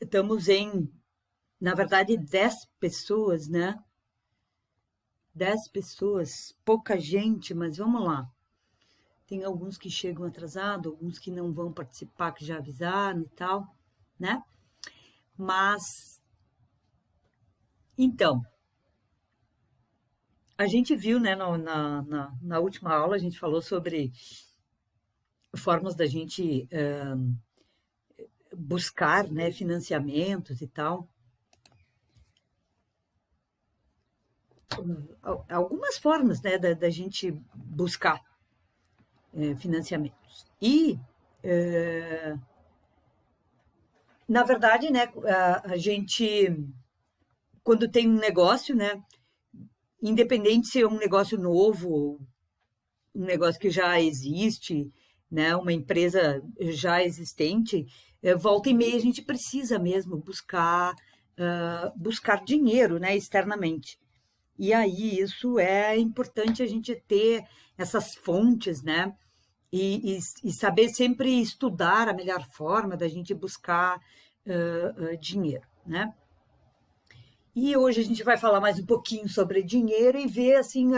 Estamos em, na verdade, 10 pessoas, né? 10 pessoas, pouca gente, mas vamos lá. Tem alguns que chegam atrasados, alguns que não vão participar, que já avisaram e tal, né? Mas, então, a gente viu, né, na última aula, a gente falou sobre formas da gente buscar, né, financiamentos e tal. Algumas formas, né, da gente buscar financiamentos. E, na verdade, né, a gente, quando tem um negócio, né, independente se é um negócio novo, um negócio que já existe, né, uma empresa já existente, volta e meia a gente precisa mesmo buscar dinheiro, né, externamente. E aí isso é importante a gente ter essas fontes, né? E saber sempre estudar a melhor forma da gente buscar dinheiro, né? E hoje a gente vai falar mais um pouquinho sobre dinheiro e ver assim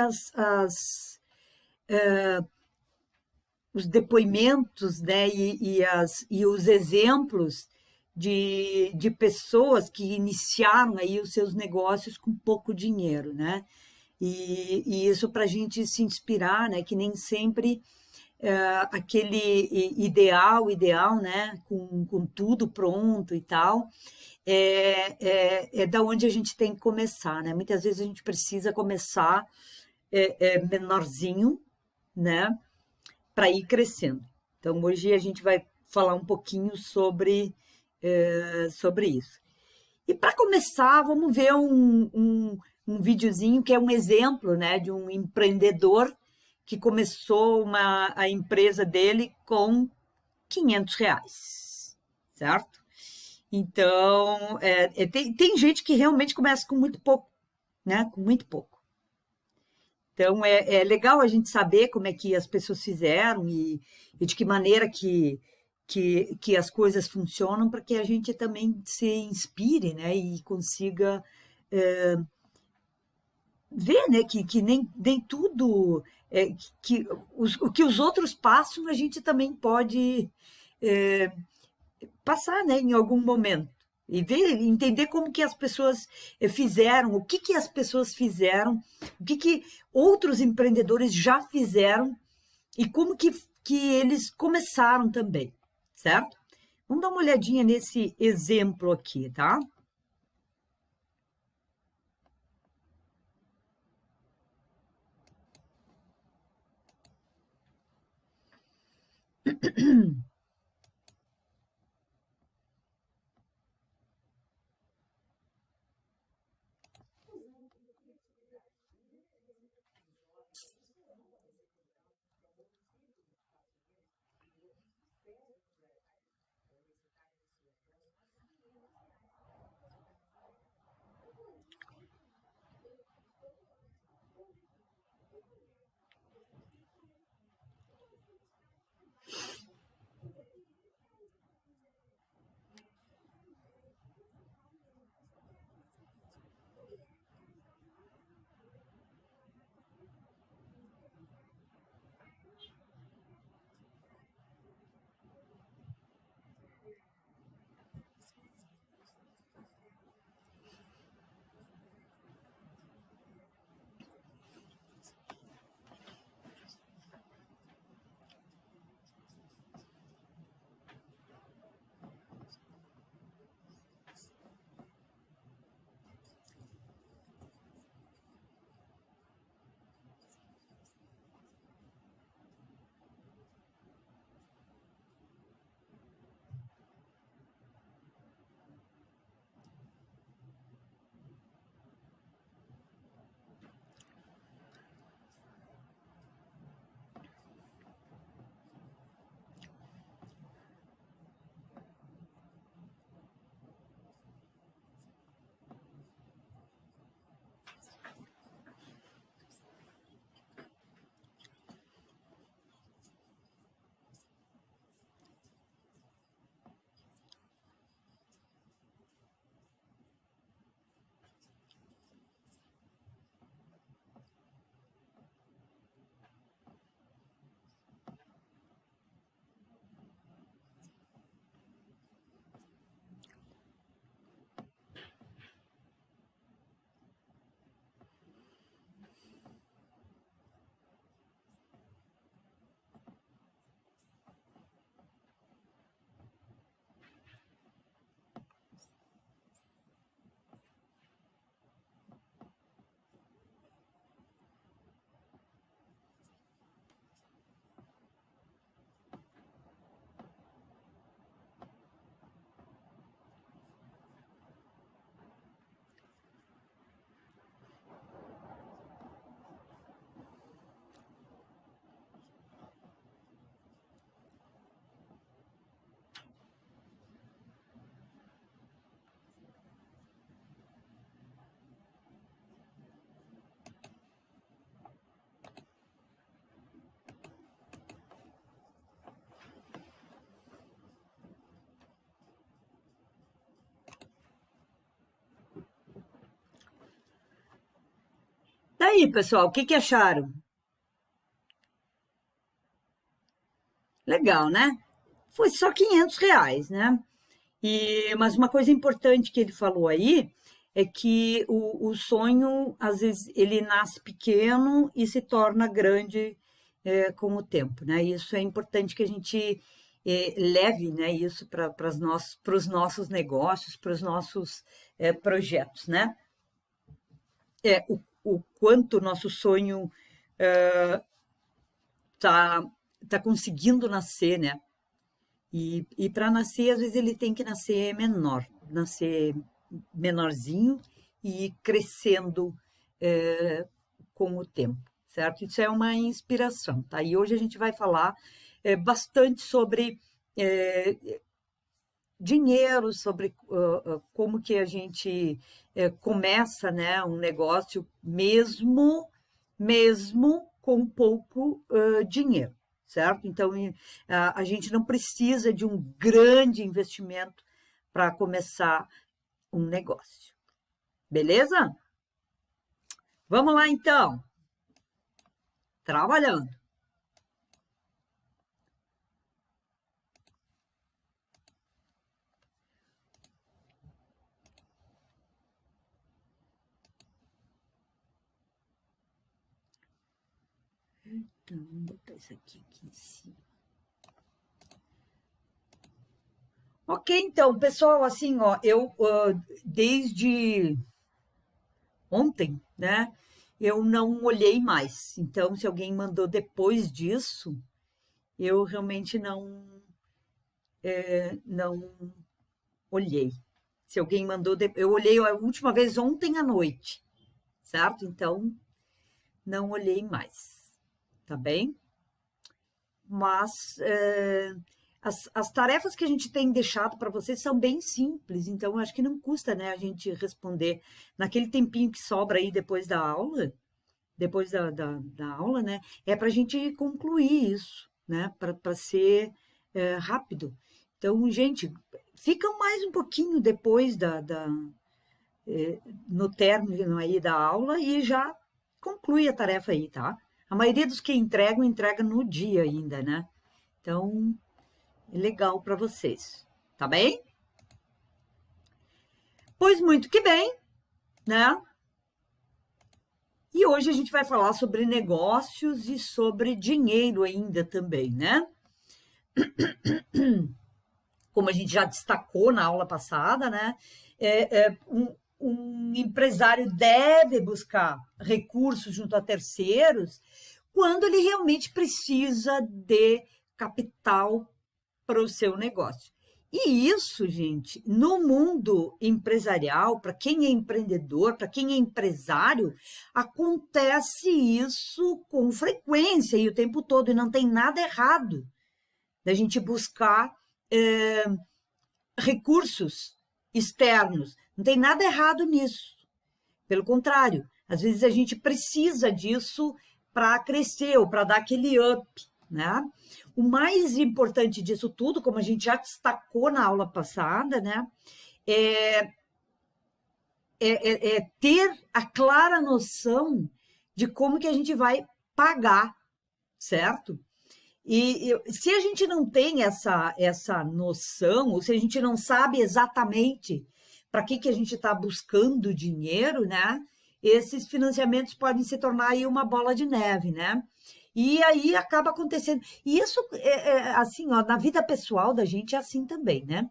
os depoimentos, né, e os exemplos de pessoas que iniciaram aí os seus negócios com pouco dinheiro, né? E isso para a gente se inspirar, né? Que nem sempre aquele ideal, né? Com tudo pronto e tal, é da onde a gente tem que começar, né? Muitas vezes a gente precisa começar menorzinho, né? Para ir crescendo. Então, hoje a gente vai falar um pouquinho sobre isso. E para começar, vamos ver um videozinho que é um exemplo, né, de um empreendedor que começou a empresa dele com R$ 500, certo? Então, tem gente que realmente começa com muito pouco, né? Com muito pouco. Então, é legal a gente saber como é que as pessoas fizeram e de que maneira que as coisas funcionam para que a gente também se inspire, né? E consiga ver, né? Que nem tudo o que os outros passam, a gente também pode é, passar, né? Em algum momento. E ver, entender como que as pessoas fizeram, o que as pessoas fizeram, o que outros empreendedores já fizeram e como que eles começaram também, certo? Vamos dar uma olhadinha nesse exemplo aqui, tá? aí, pessoal, o que acharam? Legal, né? Foi só R$ 500, né? Mas uma coisa importante que ele falou aí é que o sonho, às vezes, ele nasce pequeno e se torna grande com o tempo, né? Isso é importante que a gente leve, né, isso para os nossos negócios, para os nossos projetos, né? O quanto o nosso sonho tá conseguindo nascer, né? E para nascer, às vezes, ele tem que nascer menorzinho e ir crescendo com o tempo, certo? Isso é uma inspiração, tá? E hoje a gente vai falar bastante sobre dinheiro, sobre como que a gente começa, né, um negócio mesmo com pouco dinheiro, certo? Então, a gente não precisa de um grande investimento para começar um negócio. Beleza? Vamos lá, então. Trabalhando. Então, vou botar isso aqui em cima. Ok, então, pessoal, assim, ó, eu desde ontem, né, eu não olhei mais. Então, se alguém mandou depois disso, eu realmente não olhei. Se alguém mandou, eu olhei a última vez ontem à noite, certo? Então, não olhei mais, tá bem? Mas as tarefas que a gente tem deixado para vocês são bem simples, então acho que não custa, né, a gente responder naquele tempinho que sobra aí depois da aula, né? É para a gente concluir isso, né? Para ser rápido. Então, gente, fica mais um pouquinho depois no término aí da aula e já conclui a tarefa aí, tá? A maioria dos que entregam, entrega no dia ainda, né? Então, é legal para vocês, tá bem? Pois muito que bem, né? E hoje a gente vai falar sobre negócios e sobre dinheiro ainda também, né? Como a gente já destacou na aula passada, né? Um empresário deve buscar recursos junto a terceiros quando ele realmente precisa de capital para o seu negócio. E isso, gente, no mundo empresarial, para quem é empreendedor, para quem é empresário, acontece isso com frequência e o tempo todo, e não tem nada errado da gente buscar recursos externos. Não tem nada errado nisso. Pelo contrário, às vezes a gente precisa disso para crescer ou para dar aquele up, né? O mais importante disso tudo, como a gente já destacou na aula passada, né, é ter a clara noção de como que a gente vai pagar, certo? E se a gente não tem essa noção, ou se a gente não sabe exatamente para que a gente está buscando dinheiro, né? Esses financiamentos podem se tornar aí uma bola de neve, né? E aí acaba acontecendo. E isso assim, ó, na vida pessoal da gente é assim também, né?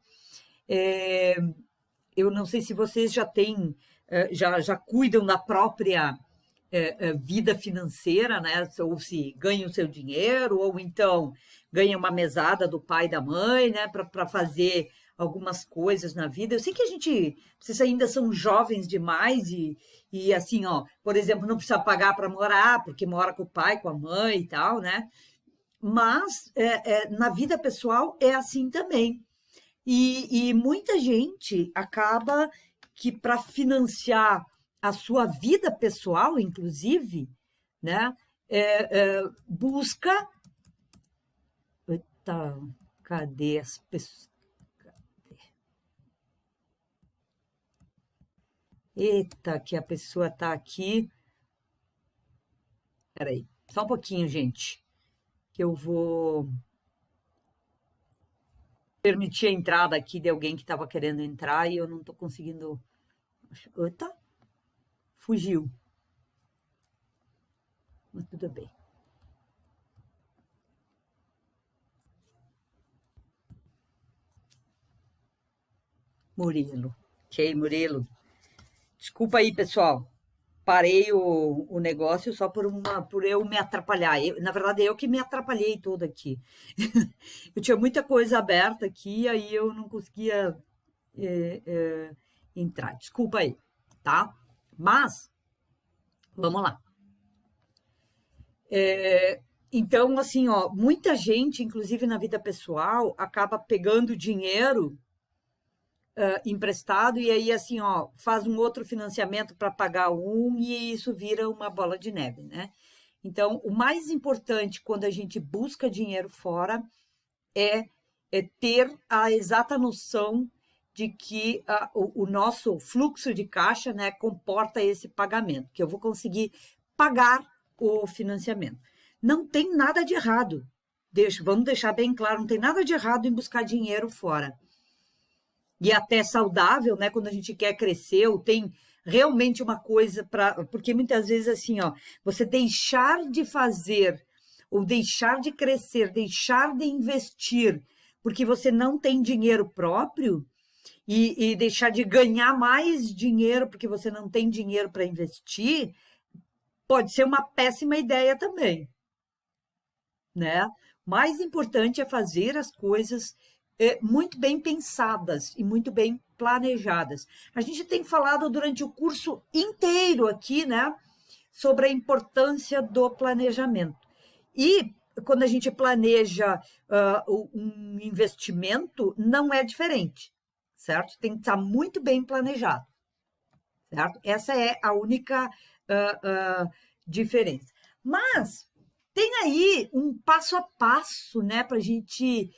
Eu não sei se vocês já têm, já cuidam da própria vida financeira, né? Ou se ganham seu dinheiro, ou então ganham uma mesada do pai e da mãe, né? Para fazer algumas coisas na vida. Eu sei que vocês ainda são jovens demais e assim, ó, por exemplo, não precisa pagar para morar, porque mora com o pai, com a mãe e tal, né? Mas na vida pessoal é assim também. E muita gente acaba que para financiar a sua vida pessoal, inclusive, né, busca. Eita, cadê as pessoas? Eita, que a pessoa está aqui. Peraí, só um pouquinho, gente, que eu vou permitir a entrada aqui de alguém que estava querendo entrar e eu não estou conseguindo. Eita, fugiu, mas tudo bem. Murilo. Ok, Murilo. Desculpa aí, pessoal. Parei o negócio só por eu me atrapalhar. Na verdade, eu que me atrapalhei toda aqui. Eu tinha muita coisa aberta aqui, aí eu não conseguia entrar. Desculpa aí, tá? Mas, vamos lá. Então, assim, ó, muita gente, inclusive na vida pessoal, acaba pegando dinheiro emprestado e aí, assim, ó, faz um outro financiamento para pagar um e isso vira uma bola de neve, né? Então, o mais importante quando a gente busca dinheiro fora é ter a exata noção de que o nosso fluxo de caixa, né, comporta esse pagamento, que eu vou conseguir pagar o financiamento. Não tem nada de errado, vamos deixar bem claro, não tem nada de errado em buscar dinheiro fora. E até saudável, né, quando a gente quer crescer, ou tem realmente uma coisa para... Porque muitas vezes, assim, ó, você deixar de fazer, ou deixar de crescer, deixar de investir, porque você não tem dinheiro próprio, e deixar de ganhar mais dinheiro porque você não tem dinheiro para investir, pode ser uma péssima ideia também, né? Mais importante é fazer as coisas muito bem pensadas e muito bem planejadas. A gente tem falado durante o curso inteiro aqui, né, sobre a importância do planejamento. E quando a gente planeja um investimento, não é diferente, certo? Tem que estar muito bem planejado, certo? Essa é a única diferença. Mas tem aí um passo a passo, né, para a gente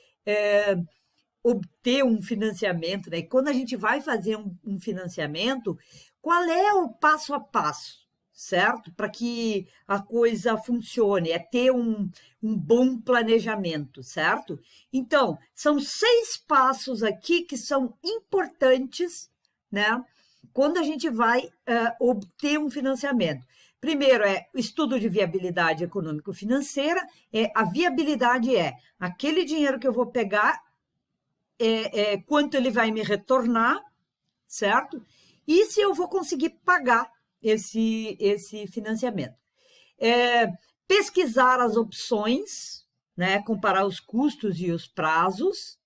obter um financiamento, né? E quando a gente vai fazer um financiamento, qual é o passo a passo, certo? Para que a coisa funcione, é ter um bom planejamento, certo? Então, são 6 passos aqui que são importantes, né? Quando a gente vai obter um financiamento. Primeiro é o estudo de viabilidade econômico-financeira, a viabilidade é aquele dinheiro que eu vou pegar, quanto ele vai me retornar, certo? E se eu vou conseguir pagar esse financiamento. Pesquisar as opções, né? Comparar os custos e os prazos.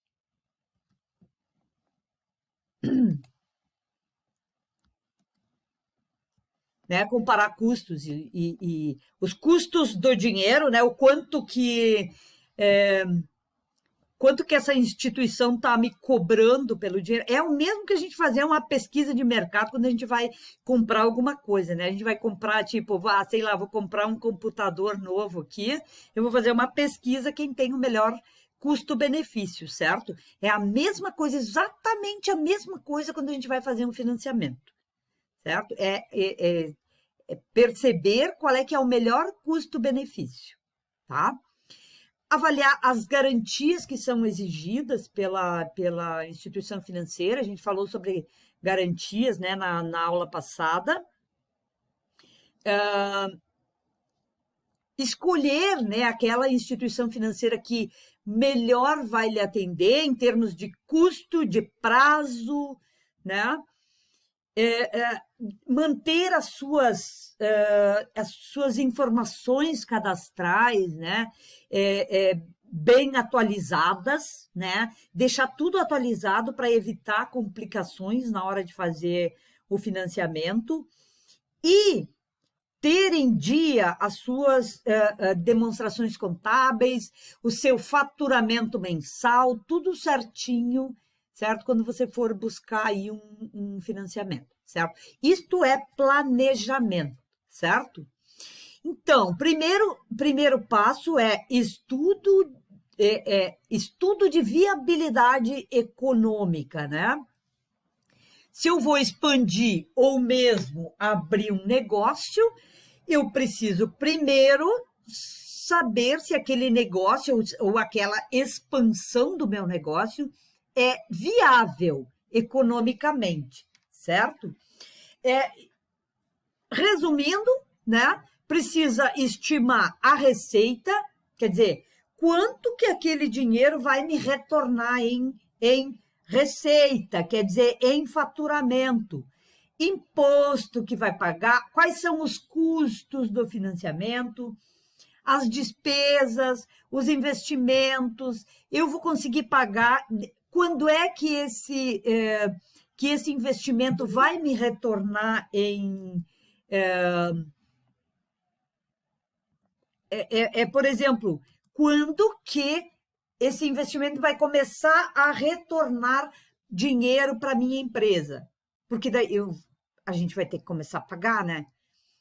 Né, comparar custos e os custos do dinheiro, né, o quanto que essa instituição está me cobrando pelo dinheiro. É o mesmo que a gente fazer uma pesquisa de mercado quando a gente vai comprar alguma coisa, né? A gente vai comprar, tipo, sei lá, vou comprar um computador novo aqui, eu vou fazer uma pesquisa quem tem o melhor custo-benefício, certo? É a mesma coisa, exatamente a mesma coisa quando a gente vai fazer um financiamento, certo? Perceber qual é que é o melhor custo-benefício, tá? Avaliar as garantias que são exigidas pela instituição financeira, a gente falou sobre garantias, né, na aula passada. Escolher, né, aquela instituição financeira que melhor vai lhe atender em termos de custo, de prazo, né? Manter as suas informações cadastrais, né, bem atualizadas, né, deixar tudo atualizado para evitar complicações na hora de fazer o financiamento e ter em dia as suas demonstrações contábeis, o seu faturamento mensal, tudo certinho, certo? Quando você for buscar aí um financiamento, certo? Isto é planejamento, certo? Então, primeiro passo é estudo de viabilidade econômica, né? Se eu vou expandir ou mesmo abrir um negócio, Eu preciso primeiro saber se aquele negócio ou aquela expansão do meu negócio é viável economicamente, certo? Resumindo, né? Precisa estimar a receita, quer dizer, quanto que aquele dinheiro vai me retornar em receita, quer dizer, em faturamento, imposto que vai pagar, quais são os custos do financiamento, as despesas, os investimentos, eu vou conseguir pagar, quando é que esse investimento vai me retornar por exemplo, quando que esse investimento vai começar a retornar dinheiro para a minha empresa? Porque daí a gente vai ter que começar a pagar, né?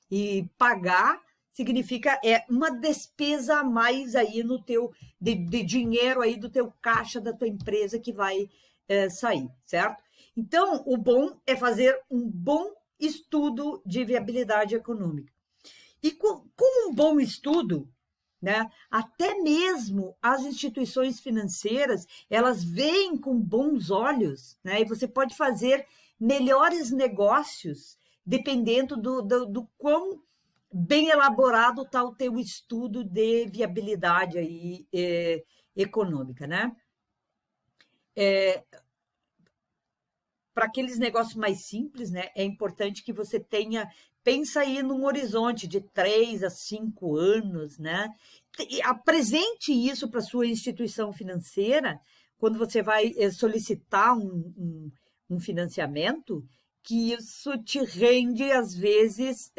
E pagar significa uma despesa a mais aí no teu de dinheiro aí do teu caixa da tua empresa que vai sair, certo? Então, o bom é fazer um bom estudo de viabilidade econômica. E com um bom estudo, né, até mesmo as instituições financeiras, elas veem com bons olhos, né, e você pode fazer melhores negócios dependendo do quão bem elaborado está o teu estudo de viabilidade aí, econômica, né? Para aqueles negócios mais simples, né, é importante que você pensa aí num horizonte de 3 a 5 anos, né? Apresente isso para a sua instituição financeira quando você vai solicitar um financiamento, que isso te rende, às vezes,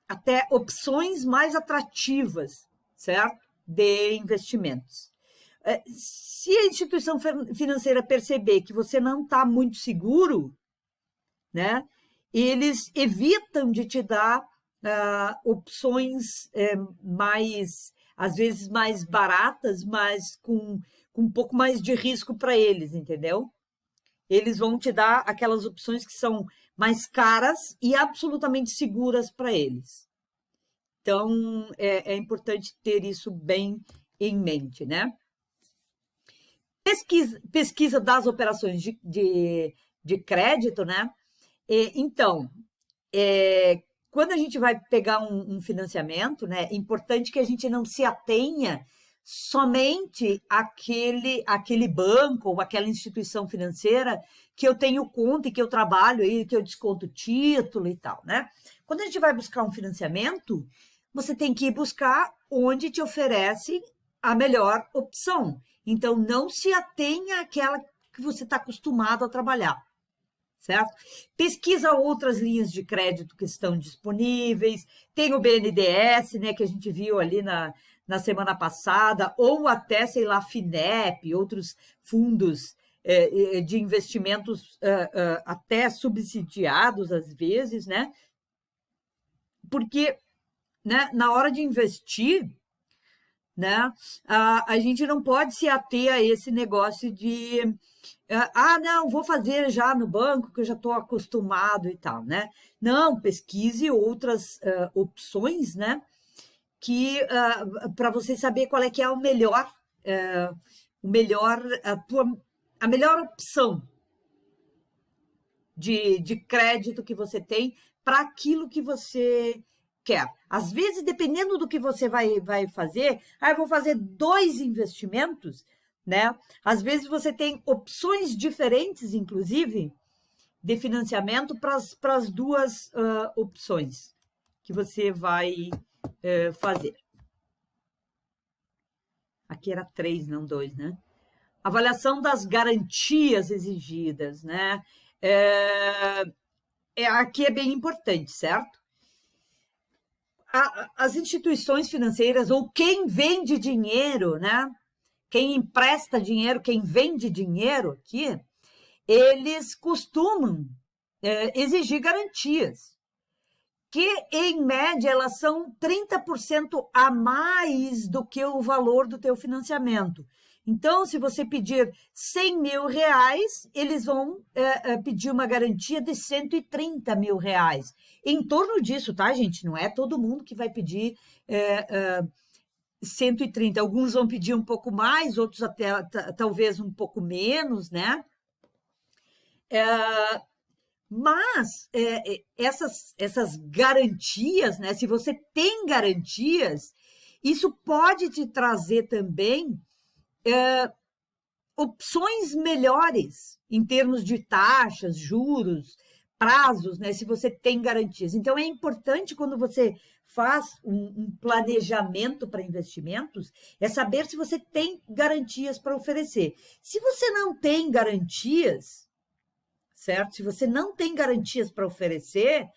até opções mais atrativas, certo? De investimentos. Se a instituição financeira perceber que você não está muito seguro, né, eles evitam de te dar opções mais, às vezes, mais baratas, mas com um pouco mais de risco para eles, entendeu? Eles vão te dar aquelas opções que são mais caras e absolutamente seguras para eles. Então, é importante ter isso bem em mente, né? Pesquisa das operações de crédito, né? Então, quando a gente vai pegar um financiamento, né, é importante que a gente não se atenha somente àquele banco ou aquela instituição financeira que eu tenho conta e que eu trabalho aí, que eu desconto título e tal, né? Quando a gente vai buscar um financiamento, você tem que ir buscar onde te oferece a melhor opção. Então, não se atenha àquela que você está acostumado a trabalhar, certo? Pesquisa outras linhas de crédito que estão disponíveis, tem o BNDES, né, que a gente viu ali na semana passada, ou até, sei lá, FINEP, outros fundos de investimentos até subsidiados às vezes, né? Porque, né, na hora de investir, né, a gente não pode se ater a esse negócio de não, vou fazer já no banco, que eu já estou acostumado e tal, né? Não, pesquise outras opções, né? Que para você saber qual é que é o melhor, a melhor opção de crédito que você tem para aquilo que você quer. Às vezes, dependendo do que você vai fazer, eu vou fazer 2 investimentos, né? Às vezes você tem opções diferentes, inclusive, de financiamento para as 2 opções que você vai fazer. Aqui era 3, não 2, né? Avaliação das garantias exigidas, né? Aqui é bem importante, certo? As instituições financeiras ou quem vende dinheiro, né? Quem empresta dinheiro, quem vende dinheiro aqui, eles costumam exigir garantias, que em média elas são 30% a mais do que o valor do teu financiamento. Então, se você pedir 100 mil reais, eles vão pedir uma garantia de 130 mil reais. Em torno disso, tá, gente? Não é todo mundo que vai pedir 130. Alguns vão pedir um pouco mais, outros até talvez um pouco menos, né? Mas essas garantias, né? Se você tem garantias, isso pode te trazer também opções melhores em termos de taxas, juros, prazos, né? Se você tem garantias. Então, é importante quando você faz um planejamento para investimentos, é saber se você tem garantias para oferecer. Se você não tem garantias, certo? Se você não tem garantias para oferecer,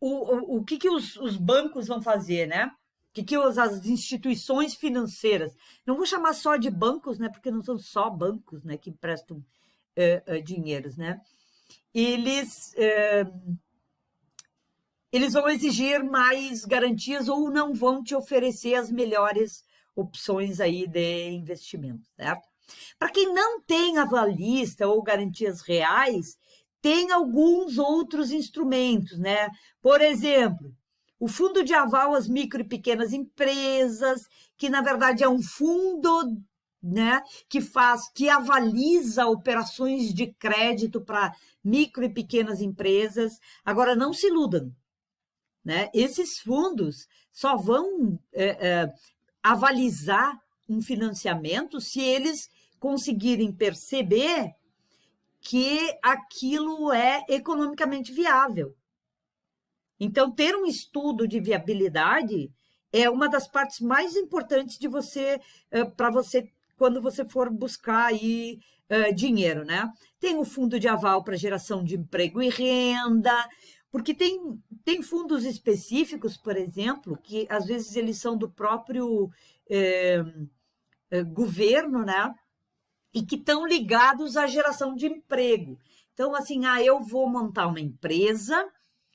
o que os bancos vão fazer, né? O que as instituições financeiras, não vou chamar só de bancos, né? Porque não são só bancos, né? Que emprestam dinheiros, né? Eles vão exigir mais garantias ou não vão te oferecer as melhores opções aí de investimento, certo? Para quem não tem avalista ou garantias reais, tem alguns outros instrumentos, né? Por exemplo, o Fundo de Aval às Micro e Pequenas Empresas, que na verdade é um fundo, né, que avaliza operações de crédito para micro e pequenas empresas. Agora, não se iludam, né? Esses fundos só vão avalizar um financiamento se eles conseguirem perceber que aquilo é economicamente viável. Então, ter um estudo de viabilidade é uma das partes mais importantes de você, para você, quando você for buscar aí dinheiro, né? Tem o fundo de aval para geração de emprego e renda, porque tem fundos específicos, por exemplo, que às vezes eles são do próprio governo, né? E que estão ligados à geração de emprego. Então, assim, eu vou montar uma empresa,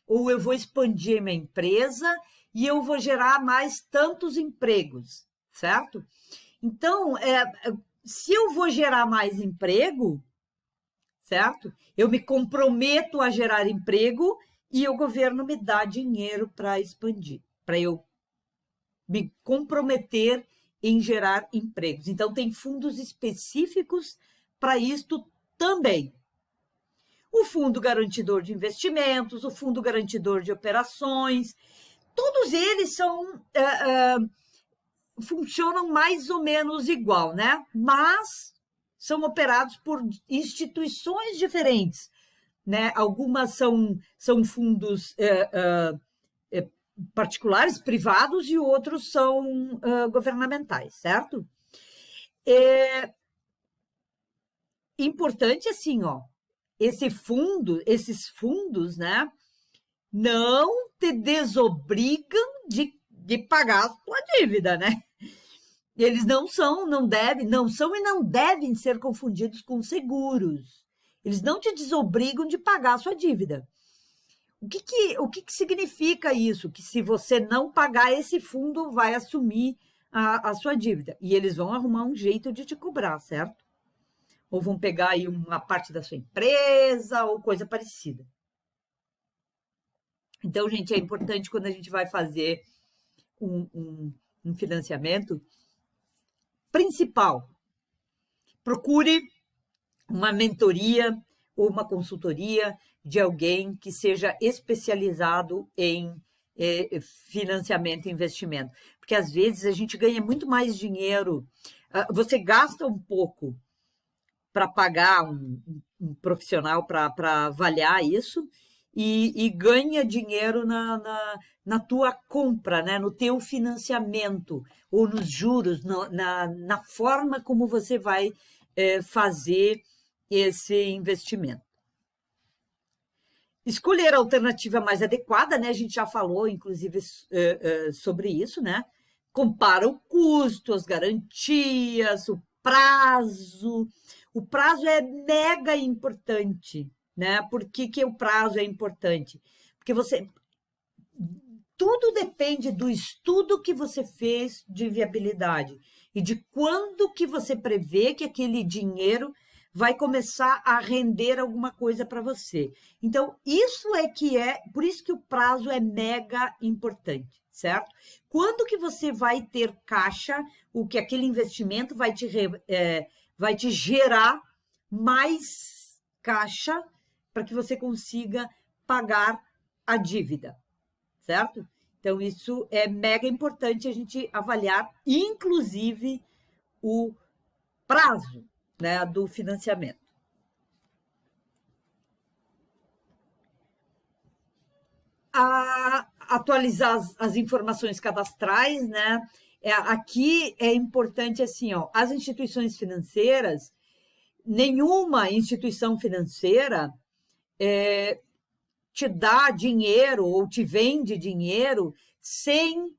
ou eu vou expandir minha empresa e eu vou gerar mais tantos empregos, certo? Então, se eu vou gerar mais emprego, certo? Eu me comprometo a gerar emprego e o governo me dá dinheiro para expandir, para eu me comprometer em gerar empregos. Então, tem fundos específicos para isto também. O Fundo Garantidor de Investimentos, o Fundo Garantidor de Operações, todos eles funcionam mais ou menos igual, né? Mas são operados por instituições diferentes, né? Algumas são fundos particulares, privados, e outros são governamentais, certo? Importante assim, esses fundos, né, não te desobrigam de pagar a sua dívida, né? Eles não são e não devem ser confundidos com seguros. Eles não te desobrigam de pagar a sua dívida. O que significa isso? Que se você não pagar, esse fundo vai assumir a sua dívida. E eles vão arrumar um jeito de te cobrar, certo? Ou vão pegar aí uma parte da sua empresa, ou coisa parecida. Então, gente, é importante quando a gente vai fazer um financiamento, principal, procure uma mentoria ou uma consultoria de alguém que seja especializado em financiamento e investimento. Porque, às vezes, a gente ganha muito mais dinheiro, você gasta um pouco para pagar um profissional para avaliar isso e ganha dinheiro na tua compra, né? No teu financiamento ou nos juros, na forma como você vai fazer esse investimento. Escolher a alternativa mais adequada, né? A gente já falou, inclusive, sobre isso, né? Compara o custo, as garantias, o prazo. O prazo é mega importante, né? Por que o prazo é importante? Porque tudo depende do estudo que você fez de viabilidade e de quando que você prevê que aquele dinheiro vai começar a render alguma coisa para você. Então, por isso que o prazo é mega importante, certo? Quando que você vai ter caixa, o que aquele investimento vai te gerar mais caixa para que você consiga pagar a dívida, certo? Então, isso é mega importante a gente avaliar, inclusive, o prazo, né, do financiamento. Atualizar as informações cadastrais, né? Aqui é importante assim, ó, as instituições financeiras, nenhuma instituição financeira te dá dinheiro ou te vende dinheiro sem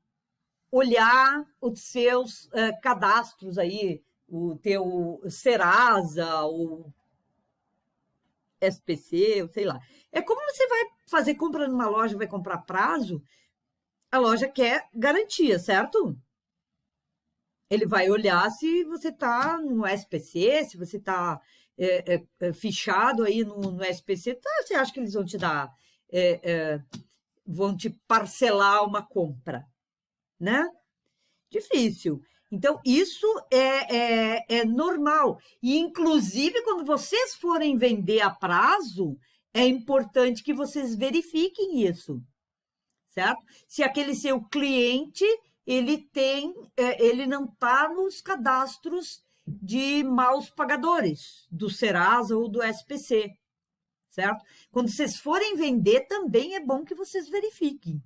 olhar os seus cadastros aí, o teu Serasa, o SPC, sei lá. É como você vai fazer compra numa loja, vai comprar prazo, a loja quer garantia, certo? Ele vai olhar se você está no SPC, se você está fichado aí no SPC, tá, você acha que eles vão te dar, vão te parcelar uma compra, né? Difícil. Então, isso é normal. E, inclusive, quando vocês forem vender a prazo, é importante que vocês verifiquem isso, certo? Se aquele seu cliente, ele não está nos cadastros de maus pagadores, do Serasa ou do SPC, certo? Quando vocês forem vender, também é bom que vocês verifiquem,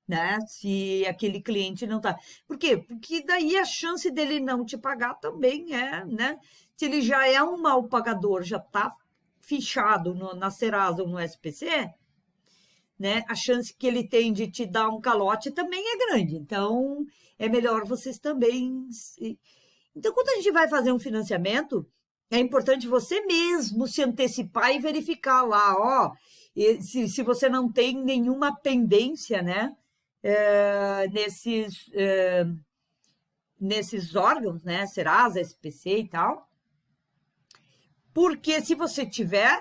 né? Se aquele cliente não tá. Por quê? Porque daí a chance dele não te pagar também né? Se ele já é um mau pagador, já está fichado na Serasa ou no SPC, né? A chance que ele tem de te dar um calote também é grande. Então, é melhor vocês também. Então, quando a gente vai fazer um financiamento, é importante você mesmo se antecipar e verificar lá, ó, se você não tem nenhuma pendência, né? Nesses órgãos, né? Serasa, SPC e tal. Porque se você tiver,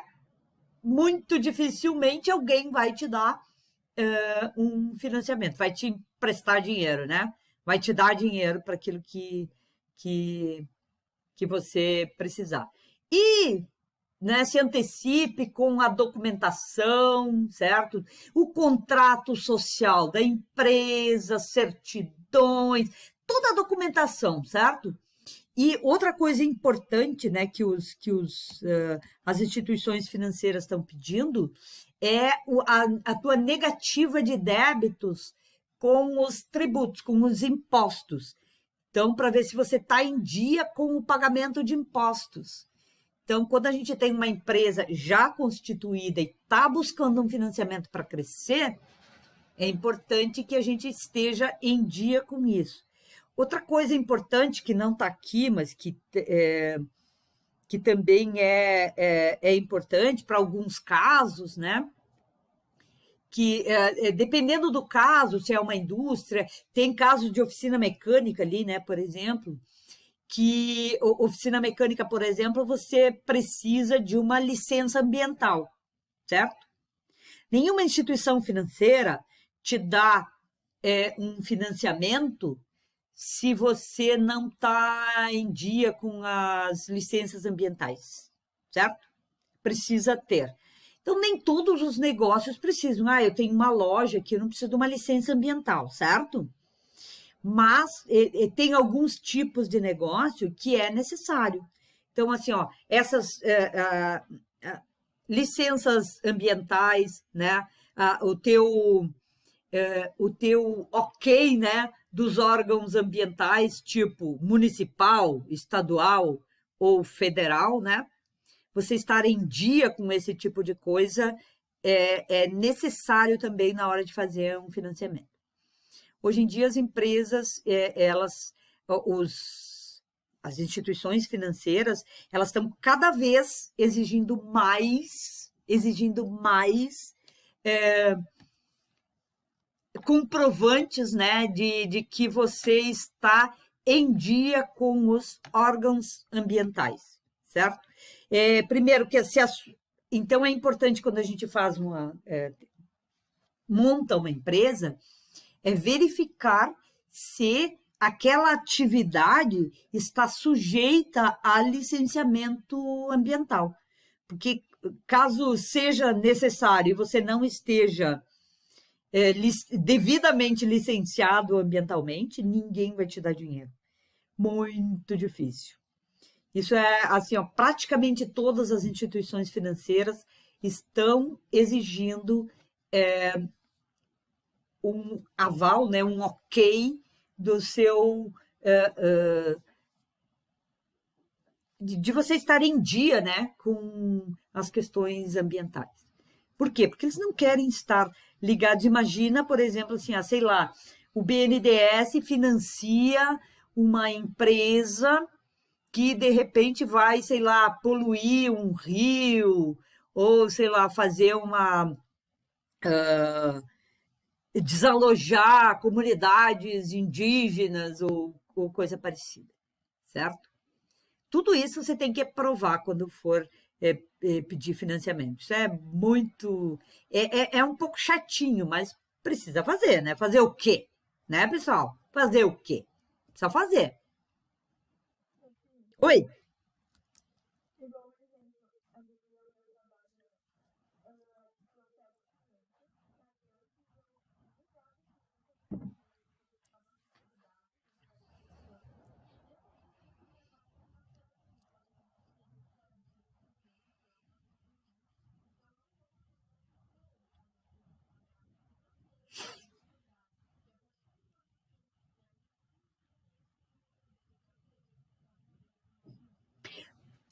muito dificilmente alguém vai te dar um financiamento, vai te emprestar dinheiro, né? Vai te dar dinheiro para aquilo que você precisar. E, né, se antecipe com a documentação, certo? O contrato social da empresa, certidões, toda a documentação, certo? E outra coisa importante, né, que as instituições financeiras estão pedindo é a tua negativa de débitos com os tributos, com os impostos. Então, para ver se você está em dia com o pagamento de impostos. Então, quando a gente tem uma empresa já constituída e está buscando um financiamento para crescer, é importante que a gente esteja em dia com isso. Outra coisa importante que não está aqui, mas que também é importante para alguns casos, né? Que dependendo do caso, se é uma indústria, tem casos de oficina mecânica ali, né? Por exemplo, que oficina mecânica, por exemplo, você precisa de uma licença ambiental, certo? Nenhuma instituição financeira te dá um financiamento se você não está em dia com as licenças ambientais, certo? Precisa ter. Então, nem todos os negócios precisam. Eu tenho uma loja aqui, eu não preciso de uma licença ambiental, certo? Mas tem alguns tipos de negócio que é necessário. Então, assim, ó, essas licenças ambientais, né? O teu ok, né? Dos órgãos ambientais, tipo municipal, estadual ou federal, né? Você estar em dia com esse tipo de coisa é necessário também na hora de fazer um financiamento. Hoje em dia, as empresas, as instituições financeiras, elas estão cada vez exigindo mais comprovantes, né, de que você está em dia com os órgãos ambientais, certo? Primeiro, então é importante quando a gente faz monta uma empresa, é verificar se aquela atividade está sujeita a licenciamento ambiental. Porque caso seja necessário e você não esteja devidamente licenciado ambientalmente, ninguém vai te dar dinheiro. Muito difícil. Isso é assim, ó, praticamente todas as instituições financeiras estão exigindo um aval, né, um ok do seu de você estar em dia, né, com as questões ambientais. Por quê? Porque eles não querem estar ligados. Imagina, por exemplo, assim, sei lá, o BNDES financia uma empresa que de repente vai, sei lá, poluir um rio, ou sei lá, fazer desalojar comunidades indígenas ou coisa parecida, certo? Tudo isso você tem que provar quando for pedir financiamento. Isso é muito. É um pouco chatinho, mas precisa fazer, né? Fazer o quê? Né, pessoal? Fazer o quê? Precisa fazer. Oi?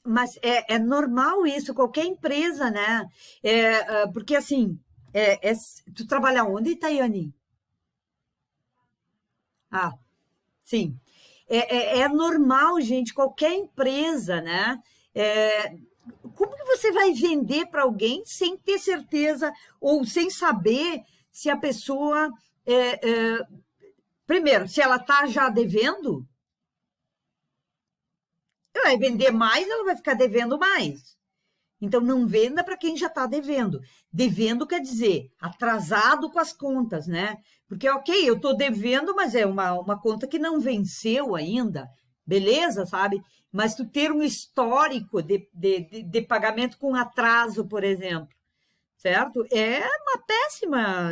Mas é normal isso, qualquer empresa, né? Porque assim, tu trabalha onde, Tayane? Ah, sim. É normal, gente, qualquer empresa, né? É, como que você vai vender para alguém sem ter certeza ou sem saber se a pessoa. Primeiro, se ela está já devendo, ela vai vender mais, ela vai ficar devendo mais. Então, não venda para quem já está devendo. Devendo quer dizer atrasado com as contas, né? Porque, ok, eu estou devendo, mas é uma conta que não venceu ainda, beleza, sabe? Mas tu ter um histórico de pagamento com atraso, por exemplo, certo? É uma péssima,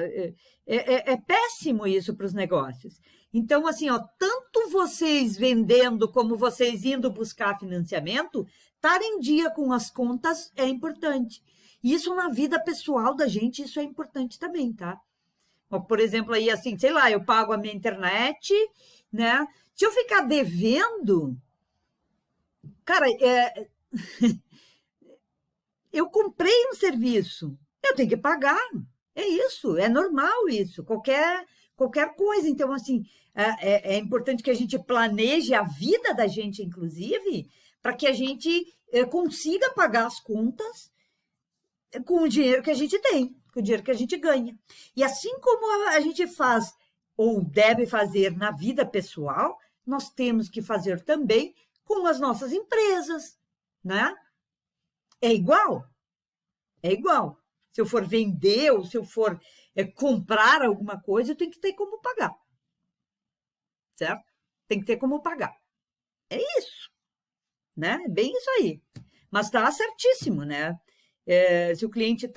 é péssimo isso para os negócios. Então, assim, ó, tanto vocês vendendo como vocês indo buscar financiamento, estar em dia com as contas é importante. Isso na vida pessoal da gente, isso é importante também, tá? Ó, por exemplo, aí assim, sei lá, eu pago a minha internet, né? Se eu ficar devendo, cara, eu comprei um serviço, eu tenho que pagar. É isso, é normal isso, qualquer coisa. Então, assim, é importante que a gente planeje a vida da gente, inclusive, para que a gente consiga pagar as contas com o dinheiro que a gente tem, com o dinheiro que a gente ganha. E assim como a gente faz ou deve fazer na vida pessoal, nós temos que fazer também com as nossas empresas, né? É igual, é igual. Se eu for vender ou se eu for comprar alguma coisa, eu tenho que ter como pagar, certo? Tem que ter como pagar. É isso, né? É bem isso aí. Mas está certíssimo, né? Se o cliente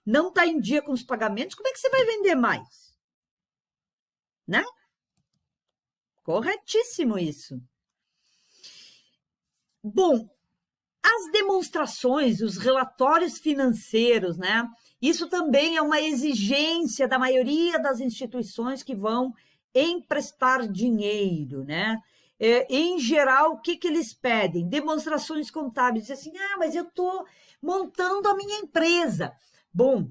não está em dia com os pagamentos, como é que você vai vender mais? Né? Corretíssimo isso. Bom, as demonstrações, os relatórios financeiros, né? Isso também é uma exigência da maioria das instituições que vão emprestar dinheiro, né? Em geral, o que, que eles pedem? Demonstrações contábeis. Dizem assim, mas eu estou montando a minha empresa. Bom,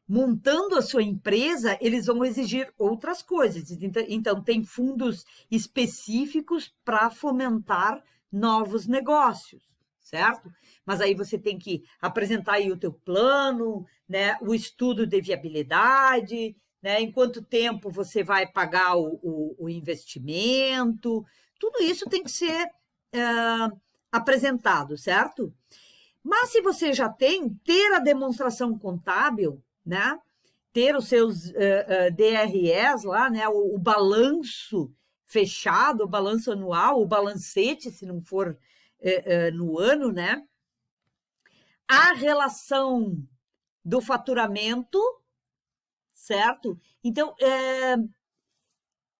montando a sua empresa, eles vão exigir outras coisas. Então, tem fundos específicos para fomentar novos negócios, certo? Mas aí você tem que apresentar aí o teu plano, né? O estudo de viabilidade, né? Em quanto tempo você vai pagar o investimento, tudo isso tem que ser apresentado, certo? Mas se você já tem, ter a demonstração contábil, né? Ter os seus DREs lá, né? O balanço fechado, o balanço anual, o balancete, se não for no ano, né? A relação do faturamento, certo? Então,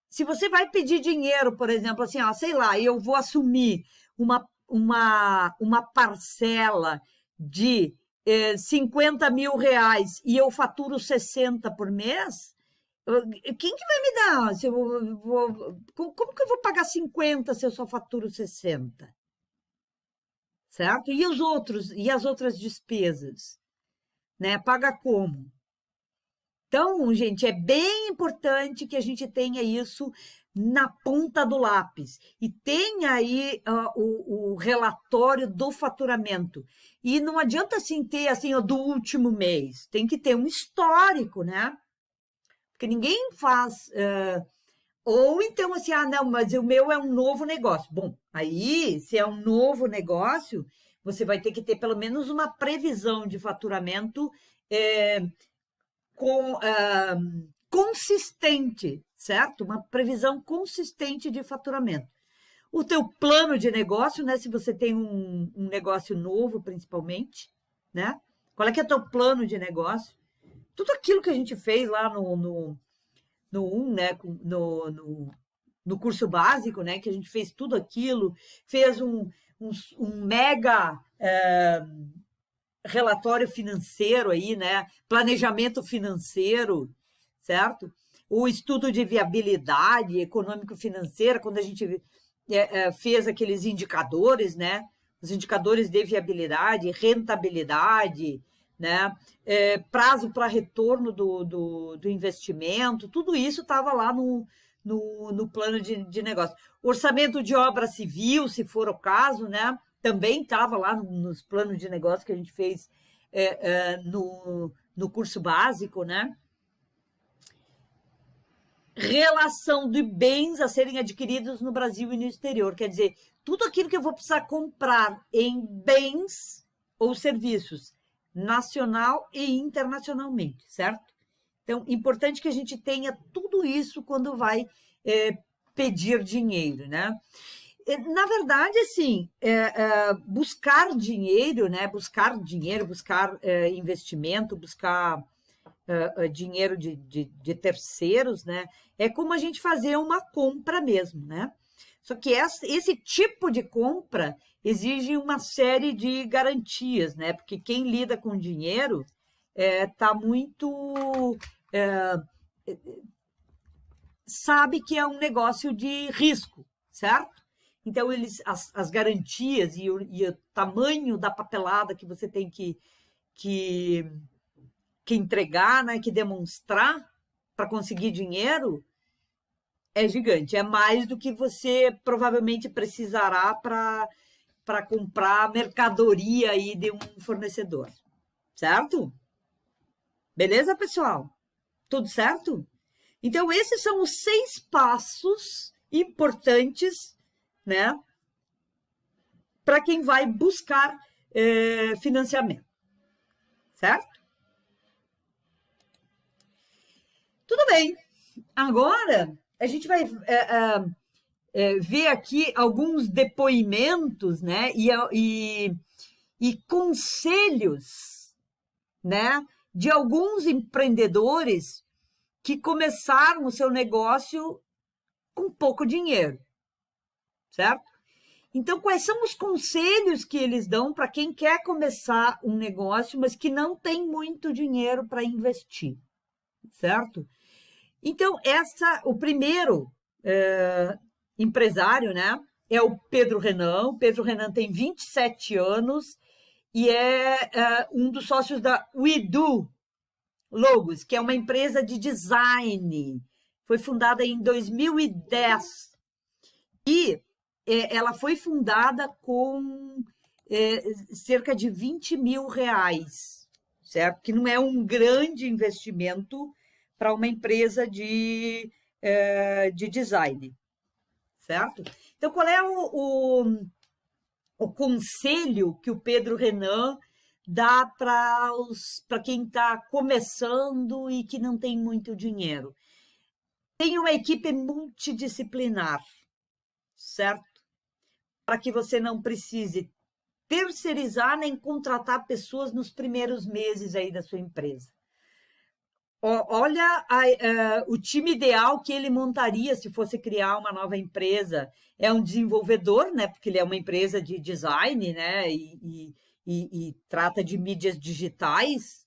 se você vai pedir dinheiro, por exemplo, assim, ó, sei lá, eu vou assumir uma parcela de 50 mil reais e eu faturo 60 por mês, quem que vai me dar? Se como que eu vou pagar 50 se eu só faturo 60? Certo? E as outras despesas? Né? Paga como? Então, gente, é bem importante que a gente tenha isso na ponta do lápis e tenha aí o relatório do faturamento. E não adianta assim ter assim do último mês, tem que ter um histórico, né? Porque ninguém faz. Ou então assim, não, mas o meu é um novo negócio. Bom, aí, se é um novo negócio, você vai ter que ter pelo menos uma previsão de faturamento consistente, certo? Uma previsão consistente de faturamento. O teu plano de negócio, né? Se você tem um negócio novo, principalmente, né? Qual é que é o teu plano de negócio? Tudo aquilo que a gente fez lá no né? No curso básico, né? Que a gente fez tudo aquilo, fez um mega relatório financeiro aí, né? Planejamento financeiro, certo? O estudo de viabilidade econômico-financeira, quando a gente fez aqueles indicadores, né? Os indicadores de viabilidade, rentabilidade, né? Prazo para retorno do investimento, tudo isso estava lá no plano de negócio. Orçamento de obra civil, se for o caso, né? Também estava lá nos planos de negócio que a gente fez no curso básico, né? Relação de bens a serem adquiridos no Brasil e no exterior. Quer dizer, tudo aquilo que eu vou precisar comprar em bens ou serviços, nacional e internacionalmente, certo? Então, importante que a gente tenha tudo isso quando vai pedir dinheiro, né? Na verdade, assim, buscar dinheiro, né? Buscar investimento, buscar dinheiro de terceiros, né? É como a gente fazer uma compra mesmo, né? Só que esse tipo de compra exige uma série de garantias, né? Porque quem lida com dinheiro está muito sabe que é um negócio de risco, certo? Então, as garantias e o tamanho da papelada que você tem que entregar, né, que demonstrar para conseguir dinheiro é gigante. É mais do que você provavelmente precisará para comprar mercadoria aí de um fornecedor, certo? Beleza, pessoal? Tudo certo? Então, esses são os 6 passos importantes, né, para quem vai buscar financiamento, certo? Tudo bem. Agora, a gente vai ver aqui alguns depoimentos, né, e conselhos, né, de alguns empreendedores que começaram o seu negócio com pouco dinheiro, certo? Então, quais são os conselhos que eles dão para quem quer começar um negócio, mas que não tem muito dinheiro para investir, certo? Então, o primeiro empresário, né, é o Pedro Renan. O Pedro Renan tem 27 anos e é um dos sócios da WeDo Logos, que é uma empresa de design. Foi fundada em 2010 e ela foi fundada com cerca de 20 mil reais, certo? Que não é um grande investimento para uma empresa de design, certo? Então, qual é o conselho que o Pedro Renan dá para quem está começando e que não tem muito dinheiro? Tem uma equipe multidisciplinar, certo? Para que você não precise terceirizar nem contratar pessoas nos primeiros meses aí da sua empresa. Olha o time ideal que ele montaria se fosse criar uma nova empresa. É um desenvolvedor, né? Porque ele é uma empresa de design, né? E trata de mídias digitais,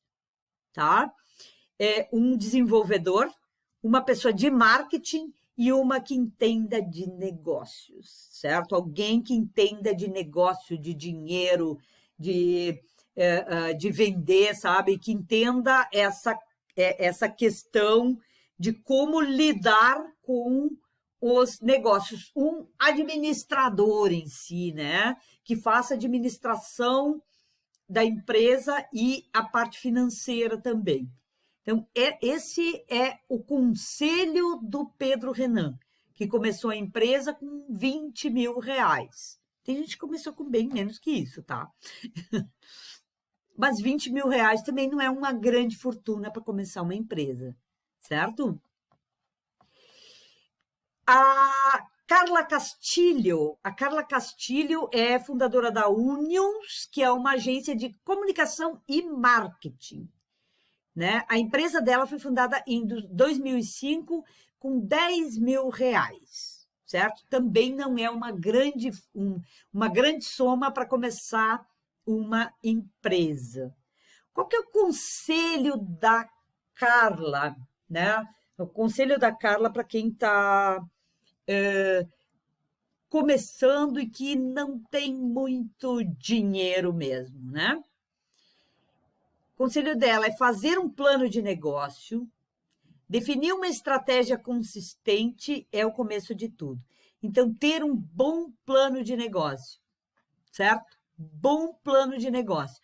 tá? É um desenvolvedor, uma pessoa de marketing e uma que entenda de negócios, certo? Alguém que entenda de negócio, de dinheiro, de vender, sabe? Que entenda essa questão de como lidar com os negócios. Um administrador em si, né? Que faça administração da empresa e a parte financeira também. Então, esse é o conselho do Pedro Renan, que começou a empresa com 20 mil reais. Tem gente que começou com bem menos que isso, tá? Mas 20 mil reais também não é uma grande fortuna para começar uma empresa, certo? A Carla Castilho é fundadora da Unions, que é uma agência de comunicação e marketing, né? A empresa dela foi fundada em 2005 com 10 mil reais, certo? Também não é uma grande soma para começar uma empresa. Qual que é o conselho da Carla, né? O conselho da Carla para quem está começando e que não tem muito dinheiro mesmo, né? O conselho dela é fazer um plano de negócio, definir uma estratégia consistente é o começo de tudo. Então, ter um bom plano de negócio, certo? Bom plano de negócio.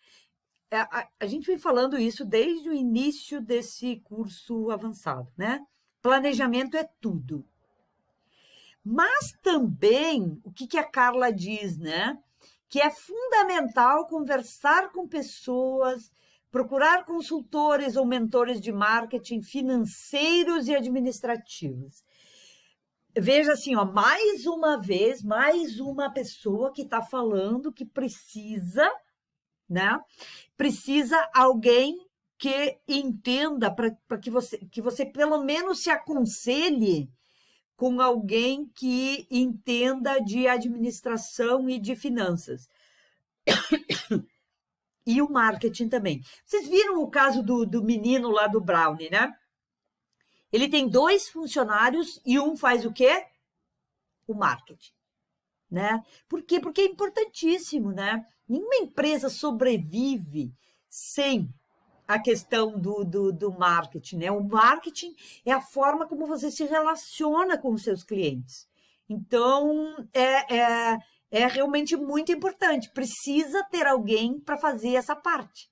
A gente vem falando isso desde o início desse curso avançado, né? Planejamento é tudo. Mas também, o que a Carla diz, né? Que é fundamental conversar com pessoas, procurar consultores ou mentores de marketing financeiros e administrativos. Veja assim, ó, mais uma vez, mais uma pessoa que está falando que precisa, né? Precisa alguém que entenda para que você pelo menos se aconselhe com alguém que entenda de administração e de finanças. E o marketing também. Vocês viram o caso do menino lá do Brownie, né? Ele tem 2 funcionários e um faz o quê? O marketing, né? Por quê? Porque é importantíssimo, né? Nenhuma empresa sobrevive sem a questão do marketing, né? O marketing é a forma como você se relaciona com os seus clientes. Então, é realmente muito importante. Precisa ter alguém para fazer essa parte,